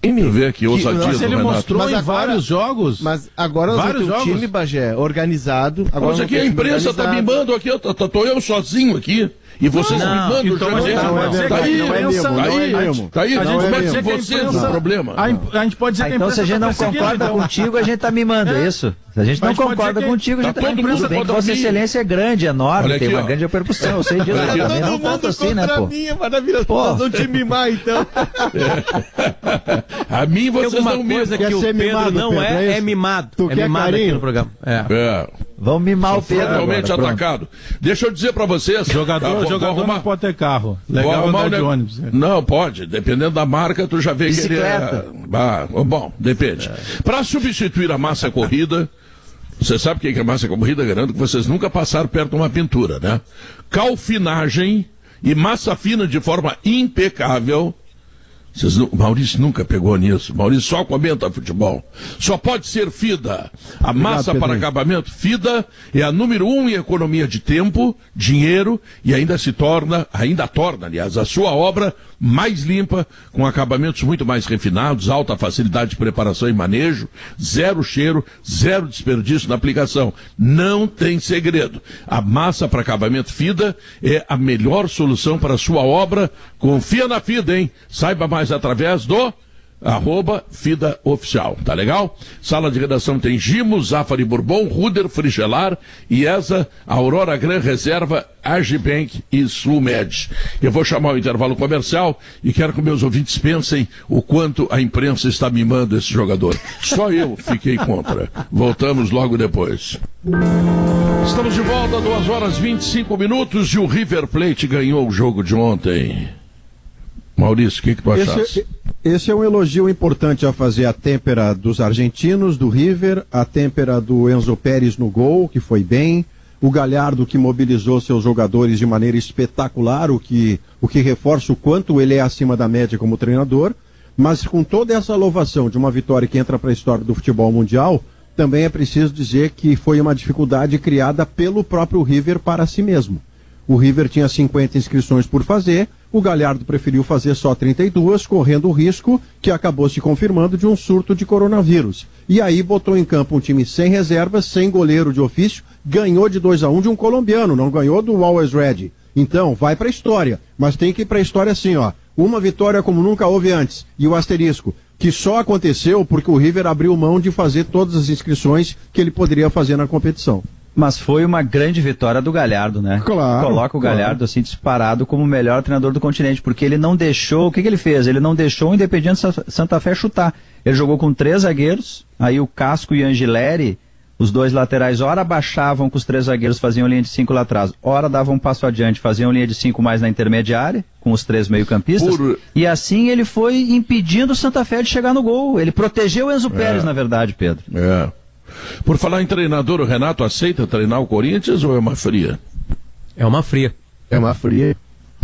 B: eu ver aqui, ousadia do
E: ele
B: Renato.
E: mostrou em vários jogos.
H: Mas agora nós temos um time, Bagé, organizado. Agora
B: mas aqui a imprensa está mimando aqui, tô eu sozinho aqui. E vocês me mandam o Jean-Pierre. Tá aí, como é que vocês o problema?
E: A gente pode dizer que a
C: então se a gente não concorda contigo, a gente tá mimando, é isso? Se a gente não concorda contigo, a gente tá mimando. Tudo bem que Vossa Excelência é grande, enorme, tem uma grande repercussão, eu sei disso. Também não tanto assim, né, pô?
H: Nós vamos te mimar, então.
B: A mim vocês não mimam.
I: Que o Pedro não é mimado.
H: Tu quer carinho
I: no programa.
C: Vamos mimar o Pedro
B: totalmente atacado. Deixa eu dizer pra vocês...
E: Jogador não pode ter carro. Legal andar de ônibus.
B: Não, pode. Dependendo da marca, tu já vê
C: bicicleta.
B: Que ele é... Bom, depende. Para substituir a massa corrida, você sabe o que é massa corrida? Garanto que vocês nunca passaram perto de uma pintura, né? Calfinagem e massa fina de forma impecável. Maurício nunca pegou nisso. Maurício só comenta futebol. Só pode ser FIDA. A massa para acabamento FIDA é a número 1 em economia de tempo, dinheiro e ainda torna, aliás, a sua obra mais limpa, com acabamentos muito mais refinados, alta facilidade de preparação e manejo, zero cheiro, zero desperdício na aplicação. Não tem segredo. A massa para acabamento FIDA é a melhor solução para a sua obra. Confia na FIDA, hein? Saiba mais através do @FIDA Oficial, tá legal? Sala de redação tem Gimo, Zafari Bourbon, Ruder, Frigelar, IESA, Aurora Gran Reserva, Agibank e Sulmed. Eu vou chamar o intervalo comercial e quero que meus ouvintes pensem o quanto a imprensa está mimando esse jogador. Só eu fiquei contra. Voltamos logo depois. Estamos de volta, 2h25 e o River Plate ganhou o jogo de ontem. Maurício, o que tu achaste?
D: Esse é um elogio importante a fazer à têmpera dos argentinos, do River, a têmpera do Enzo Pérez no gol, que foi bem, o Galhardo que mobilizou seus jogadores de maneira espetacular, o que reforça o quanto ele é acima da média como treinador, mas com toda essa louvação de uma vitória que entra para a história do futebol mundial, também é preciso dizer que foi uma dificuldade criada pelo próprio River para si mesmo. O River tinha 50 inscrições por fazer, o Galhardo preferiu fazer só 32, correndo o risco, que acabou se confirmando, de um surto de coronavírus. E aí botou em campo um time sem reservas, sem goleiro de ofício, ganhou de 2-1 de um colombiano, não ganhou do Always Ready. Então, vai para a história, mas tem que ir para a história assim, ó. Uma vitória como nunca houve antes, e o asterisco, que só aconteceu porque o River abriu mão de fazer todas as inscrições que ele poderia fazer na competição.
C: Mas foi uma grande vitória do Galhardo, né?
D: Claro.
C: Coloca o Galhardo assim disparado como o melhor treinador do continente, porque ele não deixou, o que ele fez? Ele não deixou o Independiente Santa Fé chutar. Ele jogou com 3 zagueiros, aí o Casco e o Angileri, os 2 laterais, ora baixavam com os 3 zagueiros, faziam linha de 5 lá atrás, ora davam um passo adiante, faziam linha de 5 mais na intermediária, com os 3 meio-campistas, e assim ele foi impedindo o Santa Fé de chegar no gol. Ele protegeu o Enzo Pérez, na verdade, Pedro.
B: Por falar em treinador, o Renato aceita treinar o Corinthians ou é uma fria?
I: É uma fria.
H: É uma fria.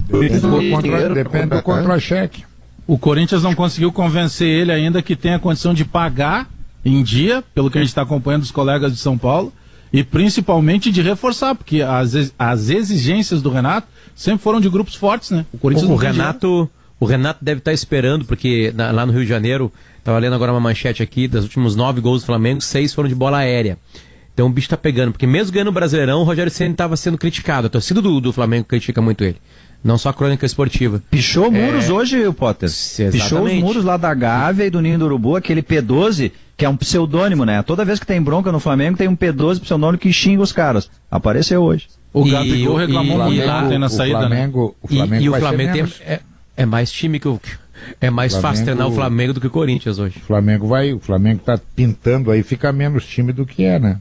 F: Depende do contra-cheque.
E: O Corinthians não conseguiu convencer ele ainda que tem a condição de pagar em dia, pelo que a gente está acompanhando dos colegas de São Paulo, e principalmente de reforçar, porque as exigências do Renato sempre foram de grupos fortes, né?
I: O Corinthians o Renato deve estar esperando, porque lá no Rio de Janeiro, estava lendo agora uma manchete aqui, dos últimos 9 gols do Flamengo, 6 foram de bola aérea. Então o bicho tá pegando, porque mesmo ganhando o Brasileirão, o Rogério Ceni estava sendo criticado. A torcida do Flamengo critica muito ele. Não só a crônica esportiva.
C: Pichou muros hoje, o Potter. Pichou os muros lá da Gávea e do Ninho do Urubu, aquele P12, que é um pseudônimo, né? Toda vez que tem bronca no Flamengo, tem um P12 pseudônimo que xinga os caras. Apareceu hoje.
E: O Gabigol reclamou muito ontem na saída,
F: Flamengo, né?
I: E o Flamengo é mais time que o... É mais fácil treinar o Flamengo do que o Corinthians hoje.
F: O Flamengo tá pintando aí, fica menos time do que é, né?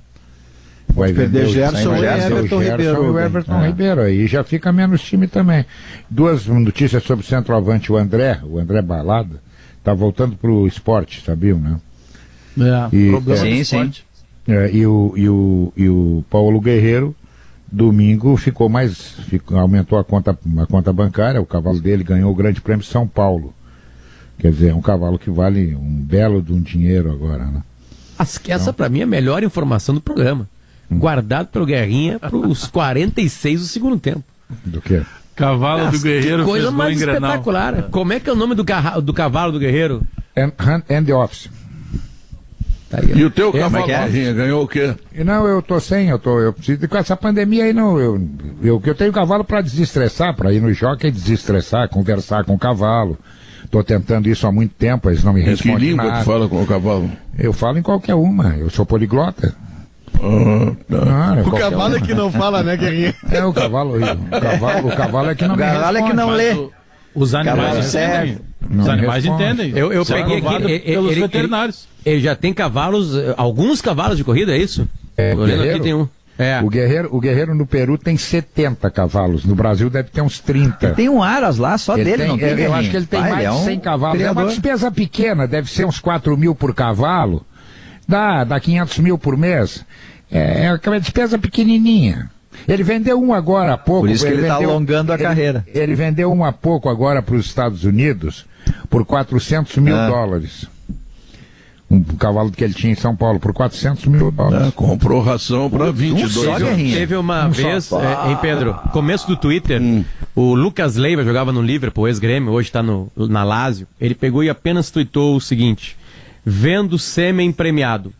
F: Vai
D: perder Gerson e
F: Everton Ribeiro. Aí já fica menos time também. 2 notícias sobre o centroavante, o André Balada, tá voltando pro esporte, sabiam, né?
C: Sim.
F: E o Paulo Guerreiro, domingo, aumentou a conta bancária, o cavalo dele ganhou o Grande Prêmio de São Paulo. Quer dizer, é um cavalo que vale um belo de um dinheiro agora, né?
I: Essa pra mim é a melhor informação do programa. Guardado pelo Guerrinha para os 46 do segundo tempo.
F: Do quê?
E: Cavalo do Guerreiro
I: coisa fez mais espetacular. Como é que é o nome do cavalo do Guerreiro?
F: And the Office.
B: Tá aí, e o teu cavalo, Guerrinha, ganhou o quê?
F: Não, eu tô sem, eu preciso, com essa pandemia aí não, eu tenho cavalo para desestressar, para ir no jockey desestressar, conversar com o cavalo. Tô tentando isso há muito tempo, eles não me respondem
B: que língua
F: nada.
B: tu fala com o cavalo?
F: Eu falo em qualquer uma, eu sou poliglota.
H: O cavalo é que não fala, né, Guerrinha?
F: O cavalo é que não
C: o cavalo é que não lê.
E: Os animais entendem. Os animais entendem.
I: Eu peguei aqui
E: pelos veterinários.
I: Ele já tem cavalos, alguns cavalos de corrida, é isso?
F: Aqui tem um. O Guerreiro no Peru tem 70 cavalos, no Brasil deve ter uns 30.
C: Tem um Aras lá, só ele dele, não tem?
F: Eu acho que ele tem mais de 100 cavalos. É uma despesa pequena, deve ser uns 4 mil por cavalo. Dá 500 mil por mês. É uma despesa pequenininha. Ele vendeu um agora há pouco.
C: Por isso que ele está alongando a carreira.
F: Ele vendeu um há pouco agora para os Estados Unidos por 400 mil dólares. Um cavalo que ele tinha em São Paulo por 400 mil dólares.
B: Comprou ração para 22 anos.
I: Teve uma vez, hein, Pedro? Começo do Twitter, o Lucas Leiva jogava no Liverpool, ex-Grêmio, hoje está na Lazio. Ele pegou e apenas tweetou o seguinte: vendo sêmen premiado.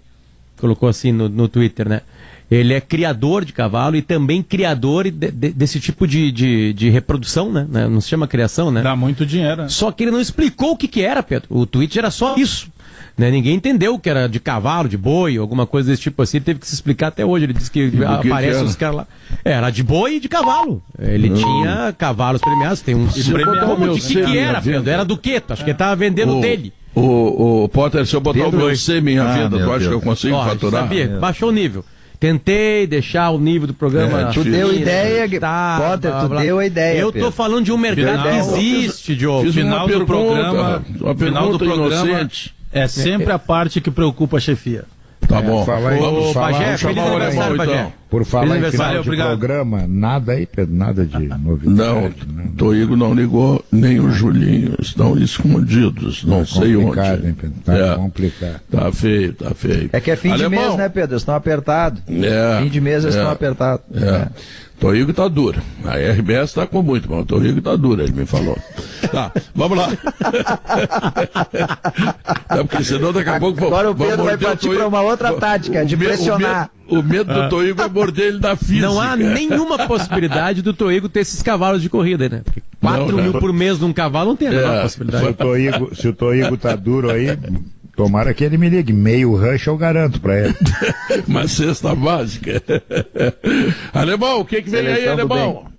I: Colocou assim no Twitter, né? Ele é criador de cavalo e também criador desse tipo de reprodução, né? Não se chama criação, né?
E: Dá muito dinheiro. Né?
I: Só que ele não explicou o que era, Pedro. O tweet era só isso. Né? Ninguém entendeu que era de cavalo, de boi, alguma coisa desse tipo assim. Ele teve que se explicar até hoje. Ele disse que aparece os caras lá. Era de boi e de cavalo. Ele tinha cavalos premiados. Tem um
B: premiado.
I: O que era, Pedro? Era do quê? Acho que ele estava vendendo dele.
B: O Potter, se eu botar o meu sêmen à venda, tu acha que eu consigo faturar?
I: Sabia, baixou o nível. Tentei deixar o nível do programa.
C: Tu deu ideia, Potter, tu deu a ideia.
I: Eu tô falando de um mercado que existe, Diogo.
B: Final do programa inocente.
E: É sempre a parte que preocupa a chefia.
B: Tá bom.
I: Vamos chamar o alemão, então.
F: Por falar em final de programa, nada aí, Pedro, nada de novidade.
B: Não, Toigo não ligou, nem o Julinho. Estão escondidos, não sei onde.
F: Hein, Pedro? Tá complicado.
B: Tá feio.
C: É que é fim de mês, né, Pedro? Eles estão apertados. Fim de mês eles estão apertados.
B: Toigo tá duro. A RBS tá com muito, mas o Toigo tá duro, ele me falou. Tá, vamos lá. Porque senão daqui a pouco...
C: Agora o Pedro vai partir para uma outra tática, de pressionar.
B: O medo do Toigo é morder ele da física.
I: Não há nenhuma possibilidade do Toigo ter esses cavalos de corrida, né? Porque 4 mil por mês de um cavalo não tem a menor possibilidade.
F: Se o Toigo tá duro aí, Tomara que ele me ligue. Meio rush eu garanto pra ele.
B: Uma cesta básica. Alemão, o que vem aí, Alemão?